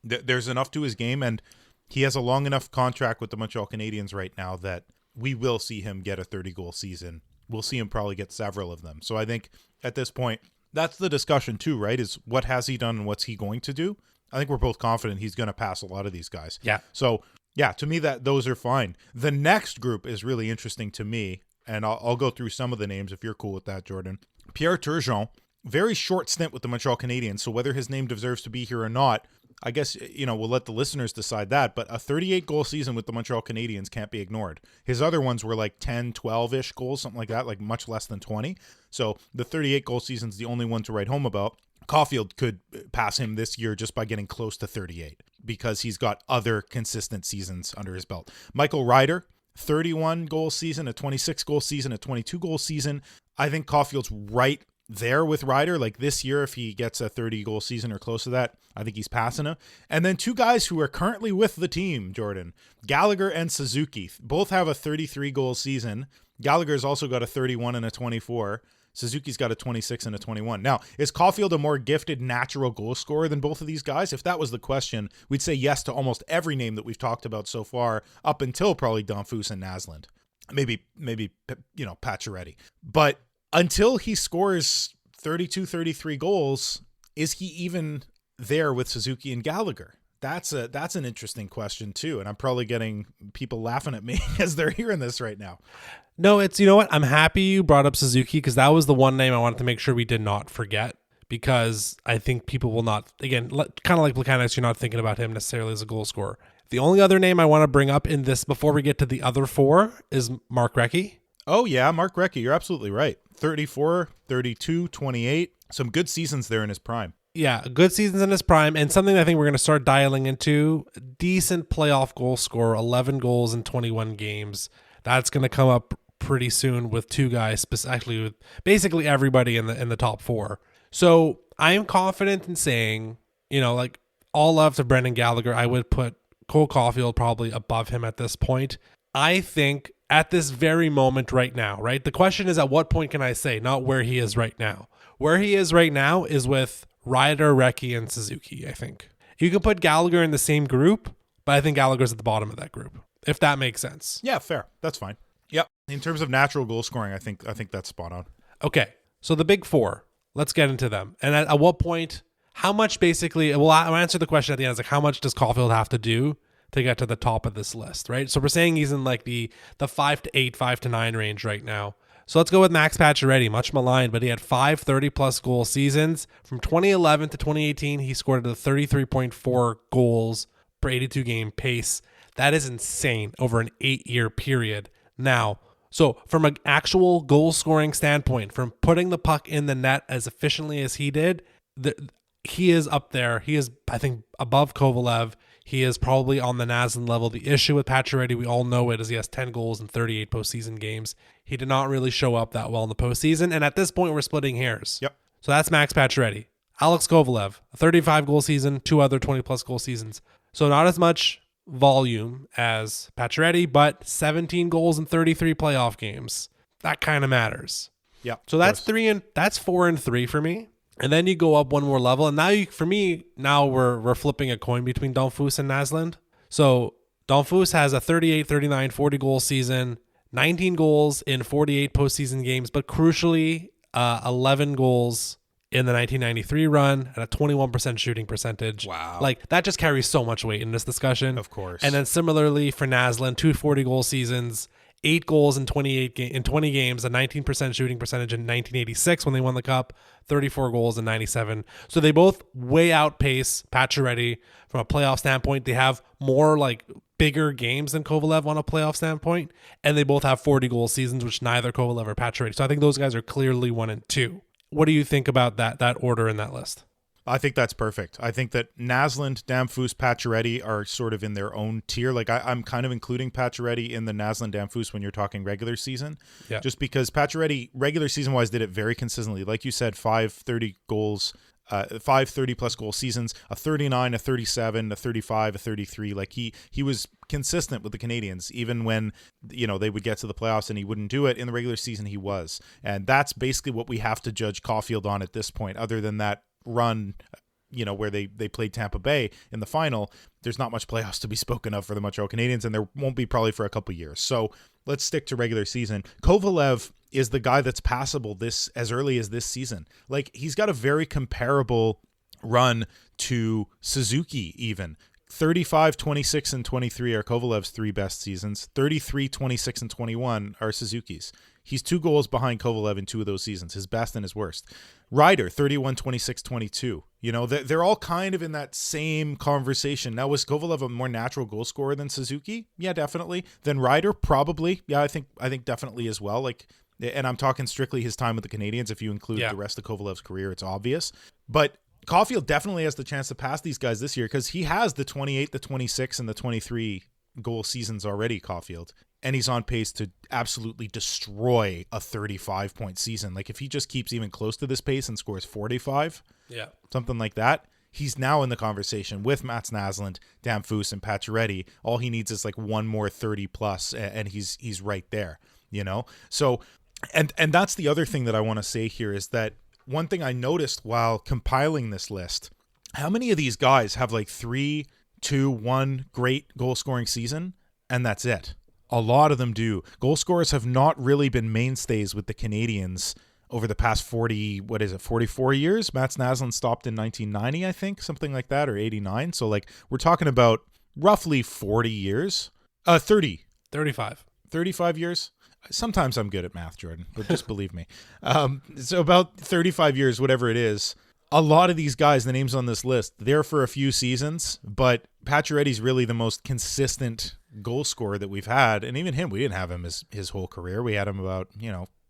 there's enough to his game, and he has a long enough contract with the Montreal Canadiens right now that we will see him get a 30-goal season. We'll see him probably get several of them. So I think at this point, that's the discussion too, right? Is what has he done and what's he going to do? I think we're both confident he's going to pass a lot of these guys. Yeah. So yeah, to me, that those are fine. The next group is really interesting to me, and I'll go through some of the names if you're cool with that, Jordan. Pierre Turgeon, very short stint with the Montreal Canadiens, so whether his name deserves to be here or not, I guess, we'll let the listeners decide that, but a 38-goal season with the Montreal Canadiens can't be ignored. His other ones were like 10, 12-ish goals, something like that, like much less than 20. So the 38-goal season's the only one to write home about. Caufield could pass him this year just by getting close to 38 because he's got other consistent seasons under his belt. Michael Ryder, 31-goal season, a 26-goal season, a 22-goal season. I think Caufield's right there with Ryder. Like this year, if he gets a 30-goal season or close to that, I think he's passing him. And then 2 guys who are currently with the team, Jordan, Gallagher and Suzuki, both have a 33-goal season. Gallagher's also got a 31 and a 24. Suzuki's got a 26 and a 21. Now, is Caufield a more gifted natural goal scorer than both of these guys? If that was the question, we'd say yes to almost every name that we've talked about so far, up until probably Damphousse and Naslund. Maybe Pacioretty. But until he scores 32, 33 goals, is he even there with Suzuki and Gallagher? That's an interesting question too, and I'm probably getting people laughing at me as they're hearing this right now. No, it's, you know what? I'm happy you brought up Suzuki because that was the one name I wanted to make sure we did not forget, because I think people will not, again, kind of like Plekanec, you're not thinking about him necessarily as a goal scorer. The only other name I want to bring up in this before we get to the other 4 is Mark Recchi. Oh yeah, Mark Recchi, you're absolutely right. 34, 32, 28, some good seasons there in his prime. Yeah, good seasons in his prime, and something I think we're going to start dialing into, decent playoff goal scorer, 11 goals in 21 games. That's going to come up pretty soon with 2 guys, actually with basically everybody in the top 4. So I am confident in saying, like all love to Brendan Gallagher, I would put Cole Caufield probably above him at this point. I think at this very moment right now, right? The question is at what point can I say, not where he is right now. Where he is right now is with Ryder, Recchi, and Suzuki, I think. You can put Gallagher in the same group, but I think Gallagher's at the bottom of that group, if that makes sense. Yeah, fair. That's fine. Yep. In terms of natural goal scoring, I think that's spot on. Okay. So the big 4, let's get into them. And at what point, how much basically, I'll answer the question at the end. It's like, how much does Caufield have to do to get to the top of this list, right? So we're saying he's in like the 5 to 8, 5 to 9 range right now. So let's go with Max Pacioretty, much maligned, but he had 5 30-plus goal seasons. From 2011 to 2018, he scored at a 33.4 goals per 82-game pace. That is insane over an 8-year period. Now, so from an actual goal-scoring standpoint, from putting the puck in the net as efficiently as he did, he is up there. He is, I think, above Kovalev. He is probably on the Naslund level. The issue with Pacioretty, we all know it, is he has 10 goals in 38 postseason games. He did not really show up that well in the postseason, and at this point, we're splitting hairs. Yep. So that's Max Pacioretty. Alex Kovalev, a 35-goal season, 2 other 20-plus goal seasons. So not as much volume as Pacioretty, but 17 goals in 33 playoff games. That kind of matters. Yeah. So that's 4 and 3 for me. And then you go up one more level, and now we're flipping a coin between Donfus and Naslund. So Donfus has a 38, 39, 40 goal season, 19 goals in 48 postseason games, but crucially, 11 goals in the 1993 run at a 21% shooting percentage. Wow. Like, that just carries so much weight in this discussion. Of course. And then similarly for Naslund, 2 40-goal seasons, 8 goals in 20 games, a 19% shooting percentage in 1986 when they won the Cup, 34 goals in 97. So they both way outpace Pacioretty from a playoff standpoint. They have more bigger games than Kovalev on a playoff standpoint, and they both have 40-goal seasons, which neither Kovalev or Pacioretty. So I think those guys are clearly 1 and 2. What do you think about that order in that list? I think that's perfect. I think that Naslund, Damphus, Pacioretty are sort of in their own tier. Like I'm kind of including Pacioretty in the Naslund, Damphus when you're talking regular season. Yeah. Just because Pacioretty, regular season-wise, did it very consistently. Like you said, 5 30-plus goal seasons, a 39, a 37, a 35, a 33. Like he was consistent with the Canadiens, even when they would get to the playoffs and he wouldn't do it. In the regular season, he was. And that's basically what we have to judge Caufield on at this point, other than that run where they played Tampa Bay in the final. There's not much playoffs to be spoken of for the Montreal Canadiens, and there won't be probably for a couple years. So let's stick to regular season. Kovalev is the guy that's passable as early as this season. Like, he's got a very comparable run to Suzuki even. 35, 26, and 23 are Kovalev's 3 best seasons. 33, 26, and 21 are Suzuki's. He's 2 goals behind Kovalev in 2 of those seasons, his best and his worst. Ryder, 31, 26, 22. They're all kind of in that same conversation. Now, was Kovalev a more natural goal scorer than Suzuki? Yeah, definitely. Then Ryder, probably. Yeah, I think definitely as well. And I'm talking strictly his time with the Canadiens. If you include the rest of Kovalev's career, it's obvious. But Caufield definitely has the chance to pass these guys this year because he has the 28, the 26, and the 23 goal seasons already, Caufield. And he's on pace to absolutely destroy a 35-point season. Like, if he just keeps even close to this pace and scores 45, something like that, he's now in the conversation with Mats Naslund, Damphus, and Pacioretty. All he needs is one more 30-plus, and he's right there, So, and that's the other thing that I want to say here is that one thing I noticed while compiling this list, how many of these guys have 3, 2, 1 great goal-scoring season, and that's it. A lot of them do. Goal scorers have not really been mainstays with the Canadiens over the past 44 years? Mats Naslund stopped in 1990, I think, something like that, or 89. So, we're talking about roughly 40 years. 30. 35. 35 years? Sometimes I'm good at math, Jordan, but just believe me. So about 35 years, whatever it is. A lot of these guys, the names on this list, they're for a few seasons, but Pacioretty's really the most consistent goal scorer that we've had. And even him, we didn't have him his whole career. We had him about,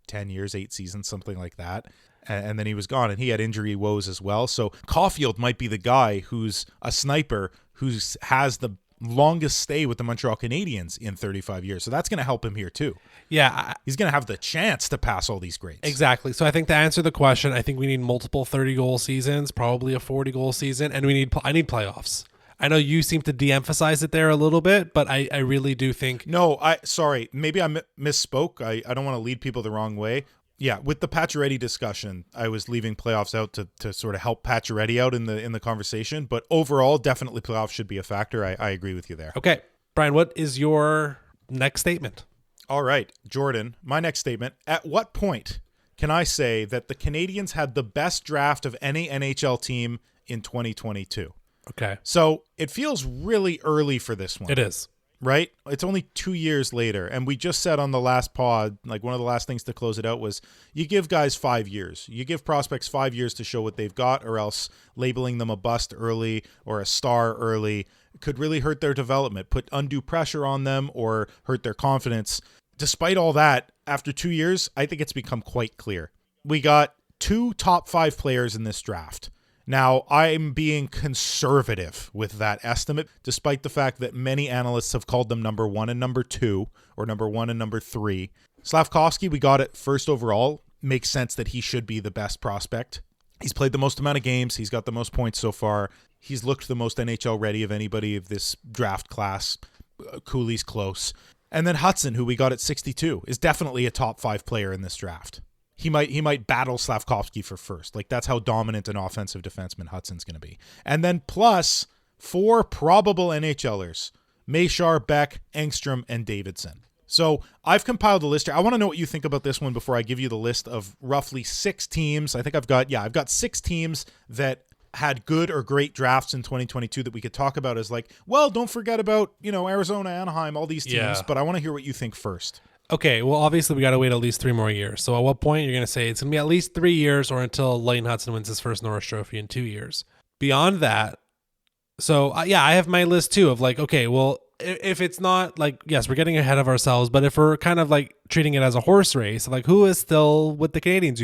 10 years, 8 seasons, something like that. And then he was gone, and he had injury woes as well. So Caufield might be the guy who's a sniper who has the longest stay with the Montreal Canadiens in 35 years. So that's going to help him here too. Yeah. He's going to have the chance to pass all these greats. Exactly. So I think to answer the question, I think we need multiple 30-goal seasons, probably a 40-goal season, and I need playoffs. I know you seem to de-emphasize it there a little bit, but I really do think... No, sorry. Maybe I misspoke. I don't want to lead people the wrong way. Yeah, with the Pacioretty discussion, I was leaving playoffs out to sort of help Pacioretty out in the conversation. But overall, definitely playoffs should be a factor. I agree with you there. Okay. Brian, what is your next statement? All right, Jordan, my next statement. At what point can I say that the Canadiens had the best draft of any NHL team in 2022? Okay. So it feels really early for this one. It is. right? It's only 2 years later. And we just said on the last pod, like one of the last things to close it out was you give guys 5 years. You give prospects 5 years to show what they've got, or else labeling them a bust early or a star early could really hurt their development, put undue pressure on them, or hurt their confidence. Despite all that, after 2 years, I think it's become quite clear. We got 2 top 5 players in this draft. Now, I'm being conservative with that estimate, despite the fact that many analysts have called them number 1 and number 2, or number 1 and number 3. Slavkovsky, we got it first overall. Makes sense that he should be the best prospect. He's played the most amount of games. He's got the most points so far. He's looked the most NHL ready of anybody of this draft class. Cooley's close. And then Hudson, who we got at 62, is definitely a top 5 player in this draft. He might battle Slavkovsky for first. Like, that's how dominant an offensive defenseman Hudson's going to be. And then plus 4 probable NHLers: Machar, Beck, Engstrom, and Davidson. So I've compiled a list here. I want to know what you think about this one before I give you the list of roughly 6 teams. I think I've got 6 teams that had good or great drafts in 2022 that we could talk about as like, well, don't forget about, Arizona, Anaheim, all these teams. Yeah. But I want to hear what you think first. Okay, well, obviously we got to wait at least 3 more years. So at what point you're going to say it's going to be at least 3 years, or until Leighton Hudson wins his first Norris Trophy in 2 years? Beyond that, so I have my list too of like, okay, well, if it's not like, yes, we're getting ahead of ourselves, but if we're kind of like treating it as a horse race, like who is still with the Canadiens?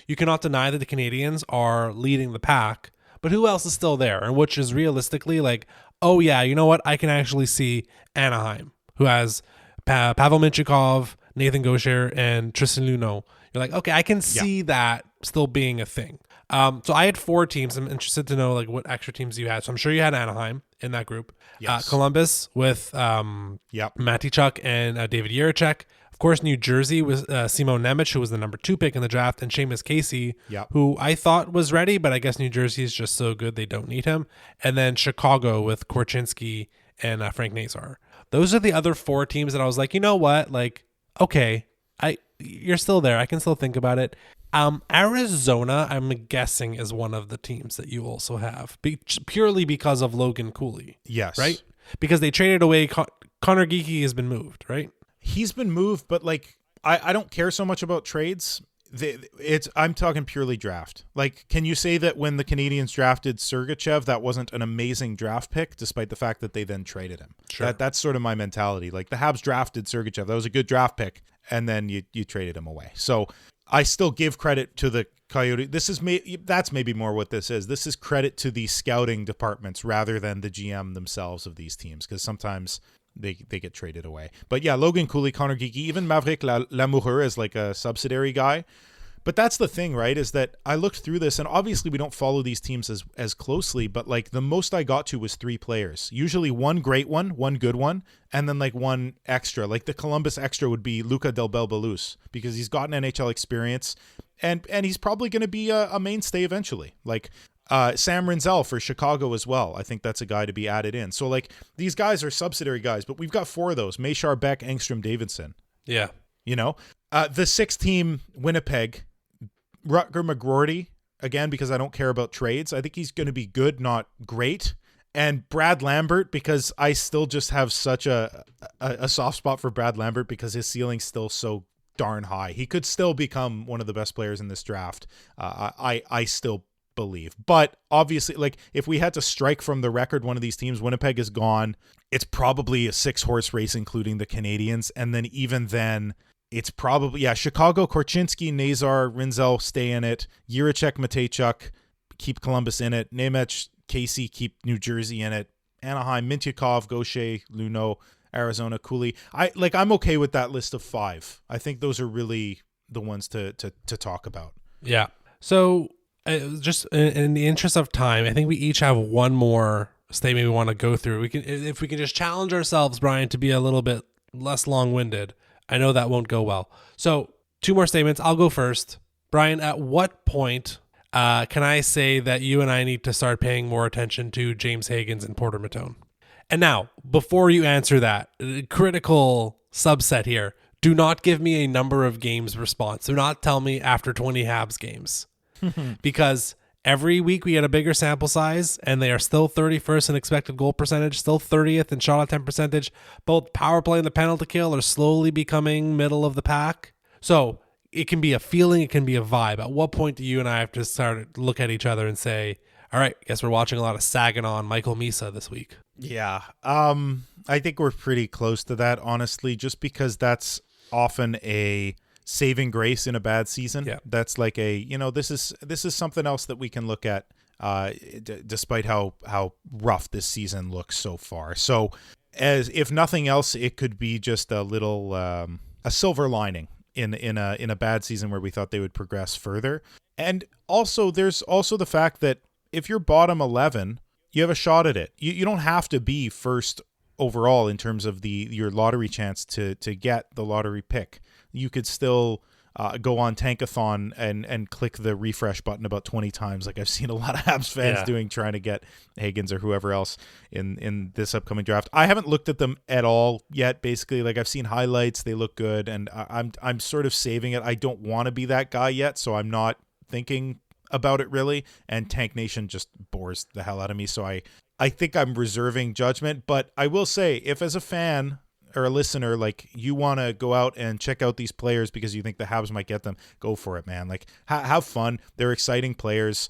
You cannot deny that the Canadiens are leading the pack, but who else is still there? And which is realistically like, oh yeah, you know what? I can actually see Anaheim, who has Pavel Mintyukov, Nathan Gaucher, and Tristan Luneau. You're like, okay, I can see that still being a thing. So I had 4 teams. I'm interested to know like what extra teams you had. So I'm sure you had Anaheim in that group. Yes. Columbus with Matty Chuck and David Jiricek. Of course, New Jersey was Simon Nemec, who was the number 2 pick in the draft, and Seamus Casey, who I thought was ready, but I guess New Jersey is just so good they don't need him. And then Chicago with Korchinski and Frank Nazar. Those are the other 4 teams that I was like, you know what? Like, okay, you're still there. I can still think about it. Arizona, I'm guessing, is one of the teams that you also have, purely because of Logan Cooley. Yes. Right? Because they traded away Connor Geekie has been moved, right? He's been moved, but like I don't care so much about trades. I'm talking purely draft. Like, can you say that when the Canadiens drafted Sergachev, that wasn't an amazing draft pick, despite the fact that they then traded him? Sure. That's sort of my mentality. Like, the Habs drafted Sergachev. That was a good draft pick, and then you traded him away. So I still give credit to the Coyote. That's maybe more what this is. This is credit to the scouting departments rather than the GM themselves of these teams, because sometimes they get traded away. But yeah, Logan Cooley, Connor Geekie, even Maverick Lamoureux is like a subsidiary guy. But that's the thing, right, is that I looked through this, and obviously we don't follow these teams as closely, but like the most I got to was 3 players. Usually one great one good one, and then like one extra. Like the Columbus extra would be Luca Del Belbalus, because he's got an NHL experience, and he's probably going to be a mainstay eventually. Like Sam Rinzel for Chicago as well. I think that's a guy to be added in. So like these guys are subsidiary guys, but we've got 4 of those: Machar, Beck, Engstrom, Davidson. Yeah. The 6th team, Winnipeg, Rutger McGroarty, again, because I don't care about trades. I think he's going to be good, not great. And Brad Lambert, because I still just have such a soft spot for Brad Lambert, because his ceiling's still so darn high. He could still become one of the best players in this draft. I still believe. But obviously, like, if we had to strike from the record one of these teams, Winnipeg is gone. It's probably a 6-horse race, including the Canadiens. And then even then, it's probably, Chicago, Korchinski, Nazar, Rinzel, stay in it. Jiricek, Matejchuk, keep Columbus in it. Nemec, Casey, keep New Jersey in it. Anaheim, Mintyukov, Gaucher, Luneau, Arizona, Cooley. I'm okay with that list of 5. I think those are really the ones to talk about. Yeah. So just in the interest of time, I think we each have one more statement we want to go through. If we can just challenge ourselves, Brian, to be a little bit less long-winded. I know that won't go well. So 2 more statements. I'll go first. Brian, at what point can I say that you and I need to start paying more attention to James Higgins and Porter Matone? And now, before you answer that, critical subset here, do not give me a number of games response. Do not tell me after 20 Habs games. Because every week we get a bigger sample size, and they are still 31st in expected goal percentage, still 30th in shot attempt percentage. Both power play and the penalty kill are slowly becoming middle of the pack. So it can be a feeling, it can be a vibe. At what point do you and I have to start to look at each other and say, all right, guess we're watching a lot of Saginaw and Michael Misa this week? Yeah. I think we're pretty close to that, honestly, just because that's often a saving grace in a bad season. Yeah. That's like this is something else that we can look at despite how rough this season looks so far. So as if nothing else, it could be just a little a silver lining in a bad season where we thought they would progress further. And also there's also the fact that if you're bottom 11, you have a shot at it. You don't have to be first overall in terms of your lottery chance to get the lottery pick. You could still go on Tankathon and click the refresh button about 20 times, like I've seen a lot of Habs fans doing, trying to get Higgins or whoever else in this upcoming draft. I haven't looked at them at all yet. Basically, like I've seen highlights, they look good, and I'm sort of saving it. I don't want to be that guy yet, so I'm not thinking about it really. And Tank Nation just bores the hell out of me, so I think I'm reserving judgment. But I will say, if as a fan or a listener, like you want to go out and check out these players because you think the Habs might get them, go for it, man. Like have fun. They're exciting players.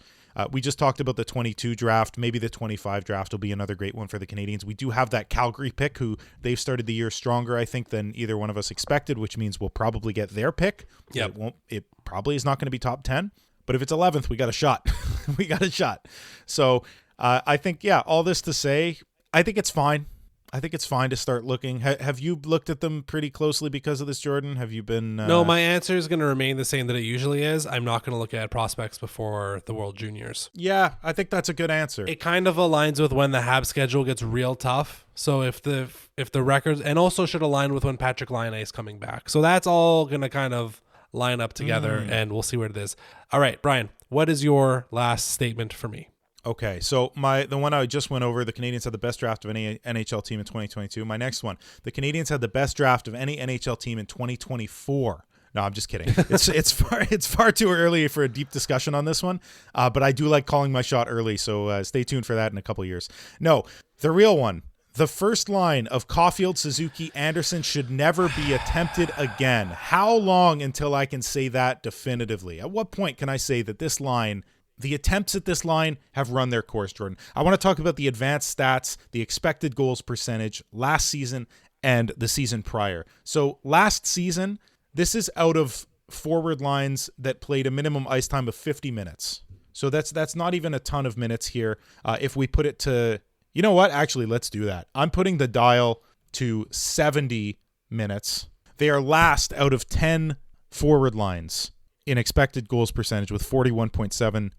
We just talked about the 22 draft. Maybe the 25 draft will be another great one for the Canadiens. We do have that Calgary pick, who they've started the year stronger, I think, than either one of us expected, which means we'll probably get their pick. Yep. It probably is not going to be top 10, but if it's 11th, we got a shot. We got a shot. So I think, all this to say, I think it's fine. I think it's fine to start looking. Have you looked at them pretty closely because of this, Jordan? Have you been... No, my answer is going to remain the same that it usually is. I'm not going to look at prospects before the World Juniors. Yeah, I think that's a good answer. It kind of aligns with when the Habs schedule gets real tough. So if the records... And also should align with when Patrick Laine is coming back. So that's all going to kind of line up together, and we'll see where it is. All right, Brian, what is your last statement for me? Okay, so the one I just went over, the Canadiens had the best draft of any NHL team in 2022. My next one, the Canadiens had the best draft of any NHL team in 2024. No, I'm just kidding. It's far too early for a deep discussion on this one, but I do like calling my shot early, so stay tuned for that in a couple years. No, the real one. The first line of Caufield, Suzuki, Anderson should never be attempted again. How long until I can say that definitively? At what point can I say that this line... The attempts at this line have run their course, Jordan? I want to talk about the advanced stats, the expected goals percentage last season and the season prior. So last season, this is out of forward lines that played a minimum ice time of 50 minutes. So that's not even a ton of minutes here. If we put it to, you know what? Actually, let's do that. I'm putting the dial to 70 minutes. They are last out of 10 forward lines in expected goals percentage with 41.7%.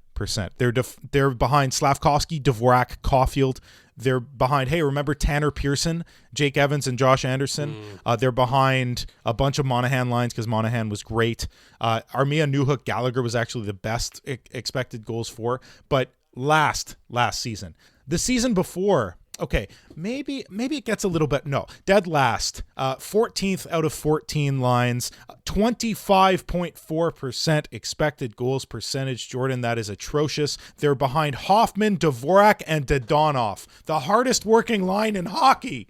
They're behind Slavkovsky, Dvorak, Caufield. They're behind, hey, remember Tanner Pearson, Jake Evans, and Josh Anderson? They're behind a bunch of Monahan lines because Monahan was great. Armia Newhook Gallagher was actually the best expected goals for, but last season. The season before, okay, maybe it gets a little bit, no, dead last, 14th out of 14 lines, 25.4% expected goals percentage. Jordan, that is atrocious. They're behind Hoffman, Dvorak, and Dadonov, the hardest working line in hockey.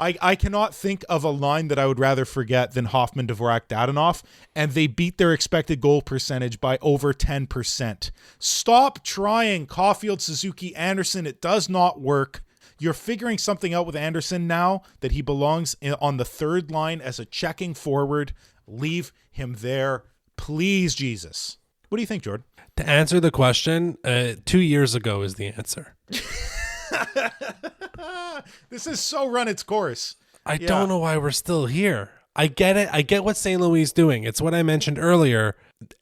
I cannot think of a line that I would rather forget than Hoffman, Dvorak, Dadonov, and they beat their expected goal percentage by over 10%. Stop trying, Caufield, Suzuki, Anderson. It does not work. You're figuring something out with Anderson now that he belongs on the third line as a checking forward. Leave him there, please, Jesus. What do you think, Jordan? To answer the question, 2 years ago is the answer. This has so run its course. I don't know why we're still here. I get it. I get what St. Louis is doing. It's what I mentioned earlier.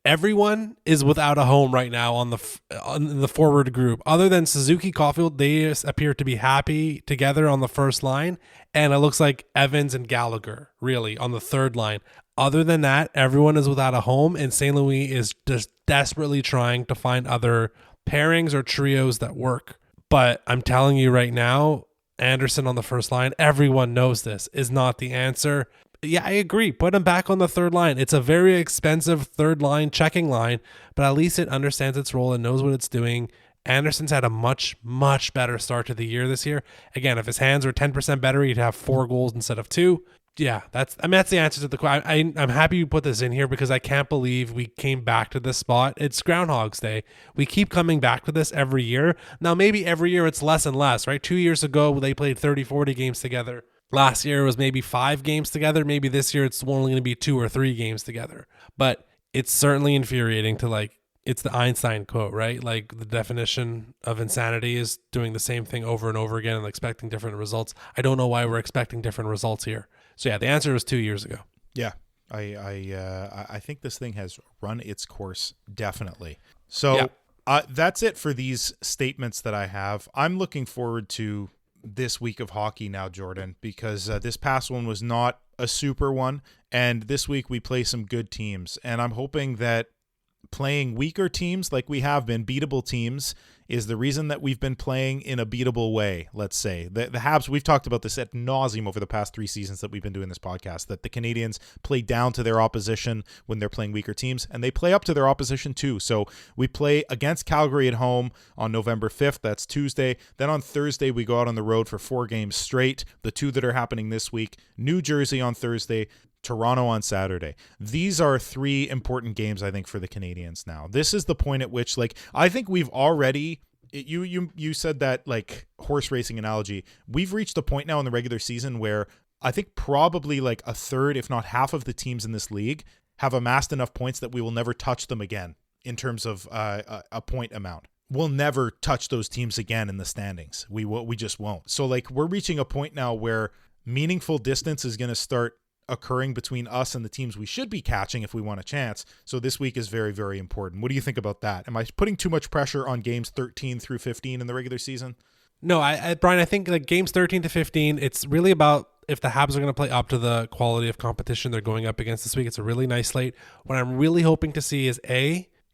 Everyone is without a home right now on the forward group. Other than Suzuki, Caufield, they appear to be happy together on the first line. And it looks like Evans and Gallagher, really, on the third line. Other than that, everyone is without a home, and St. Louis is just desperately trying to find other pairings or trios that work. But I'm telling you right now, Anderson on the first line, everyone knows this, is not the answer. Yeah, I agree. Put him back on the third line. It's a very expensive third line checking line, but at least it understands its role and knows what it's doing. Anderson's had a much, much better start to the year this year. Again, if his hands were 10% better, he'd have 4 goals instead of 2. Yeah, that's the answer to the question. I'm happy you put this in here because I can't believe we came back to this spot. It's Groundhog's Day. We keep coming back to this every year. Now, maybe every year it's less and less, right? 2 years ago, they played 30, 40 games together. Last year it was maybe 5 games together. Maybe this year it's only going to be 2 or 3 games together. But it's certainly infuriating to it's the Einstein quote, right? Like the definition of insanity is doing the same thing over and over again and expecting different results. I don't know why we're expecting different results here. So yeah, the answer was 2 years ago. Yeah, I think this thing has run its course, definitely. So that's it for these statements that I have. I'm looking forward to this week of hockey now, Jordan, because this past one was not a super one, and this week we play some good teams, and I'm hoping that playing weaker teams like we have been, beatable teams, is the reason that we've been playing in a beatable way, let's say. The Habs, we've talked about this ad nauseum over the past 3 seasons that we've been doing this podcast, that the Canadiens play down to their opposition when they're playing weaker teams, and they play up to their opposition too. So we play against Calgary at home on November 5th. That's Tuesday. Then on Thursday, we go out on the road for 4 games straight, the 2 that are happening this week. New Jersey on Thursday, Toronto on Saturday. These are 3 important games, I think, for the Canadiens now. This is the point at which, I think we've already, you said that, horse racing analogy. We've reached a point now in the regular season where I think probably a third, if not half of the teams in this league have amassed enough points that we will never touch them again in terms of a point amount. We'll never touch those teams again in the standings. We just won't. So, we're reaching a point now where meaningful distance is going to start occurring between us and the teams we should be catching if we want a chance. So this week is very, very important. What do you think about that? Am I putting too much pressure on games 13 through 15 in the regular season? No, Brian, I think games 13 to 15, it's really about if the Habs are going to play up to the quality of competition they're going up against this week. It's a really nice slate. What I'm really hoping to see is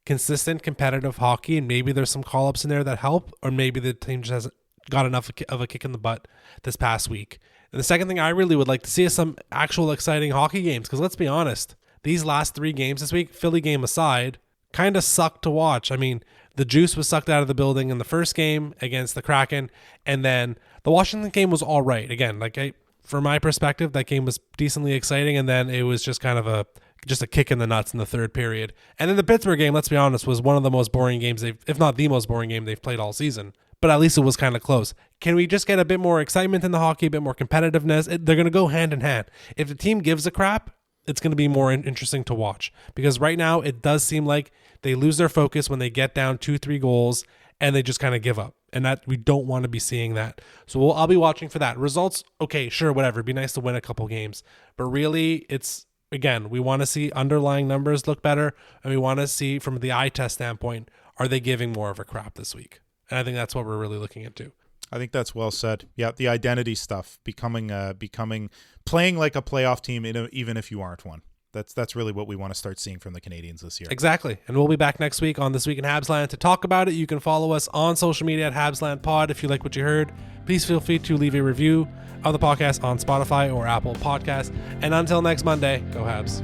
consistent competitive hockey, and maybe there's some call-ups in there that help, or maybe the team just hasn't got enough of a kick in the butt this past week. And the second thing I really would like to see is some actual exciting hockey games, because let's be honest, these last 3 games this week, Philly game aside, kind of sucked to watch. I mean, the juice was sucked out of the building in the first game against the Kraken, and then the Washington game was all right. Again, from my perspective, that game was decently exciting, and then it was just kind of a kick in the nuts in the third period. And then the Pittsburgh game, let's be honest, was one of the most boring games if not the most boring game they've played all season. But at least it was kind of close. Can we just get a bit more excitement in the hockey, a bit more competitiveness? They're going to go hand in hand. If the team gives a crap, it's going to be more interesting to watch. Because right now, it does seem like they lose their focus when they get down 2-3 goals, and they just kind of give up. And that we don't want to be seeing that. So I'll be watching for that. Results, okay, sure, whatever. It'd be nice to win a couple games. But really, again, we want to see underlying numbers look better, and we want to see, from the eye test standpoint, are they giving more of a crap this week? And I think that's what we're really looking into. I think that's well said. Yeah, the identity stuff, becoming playing like a playoff team, even if you aren't one. That's really what we want to start seeing from the Canadiens this year. Exactly. And we'll be back next week on This Week in Habsland to talk about it. You can follow us on social media at HabslandPod. If you like what you heard, please feel free to leave a review of the podcast on Spotify or Apple Podcasts. And until next Monday, go Habs.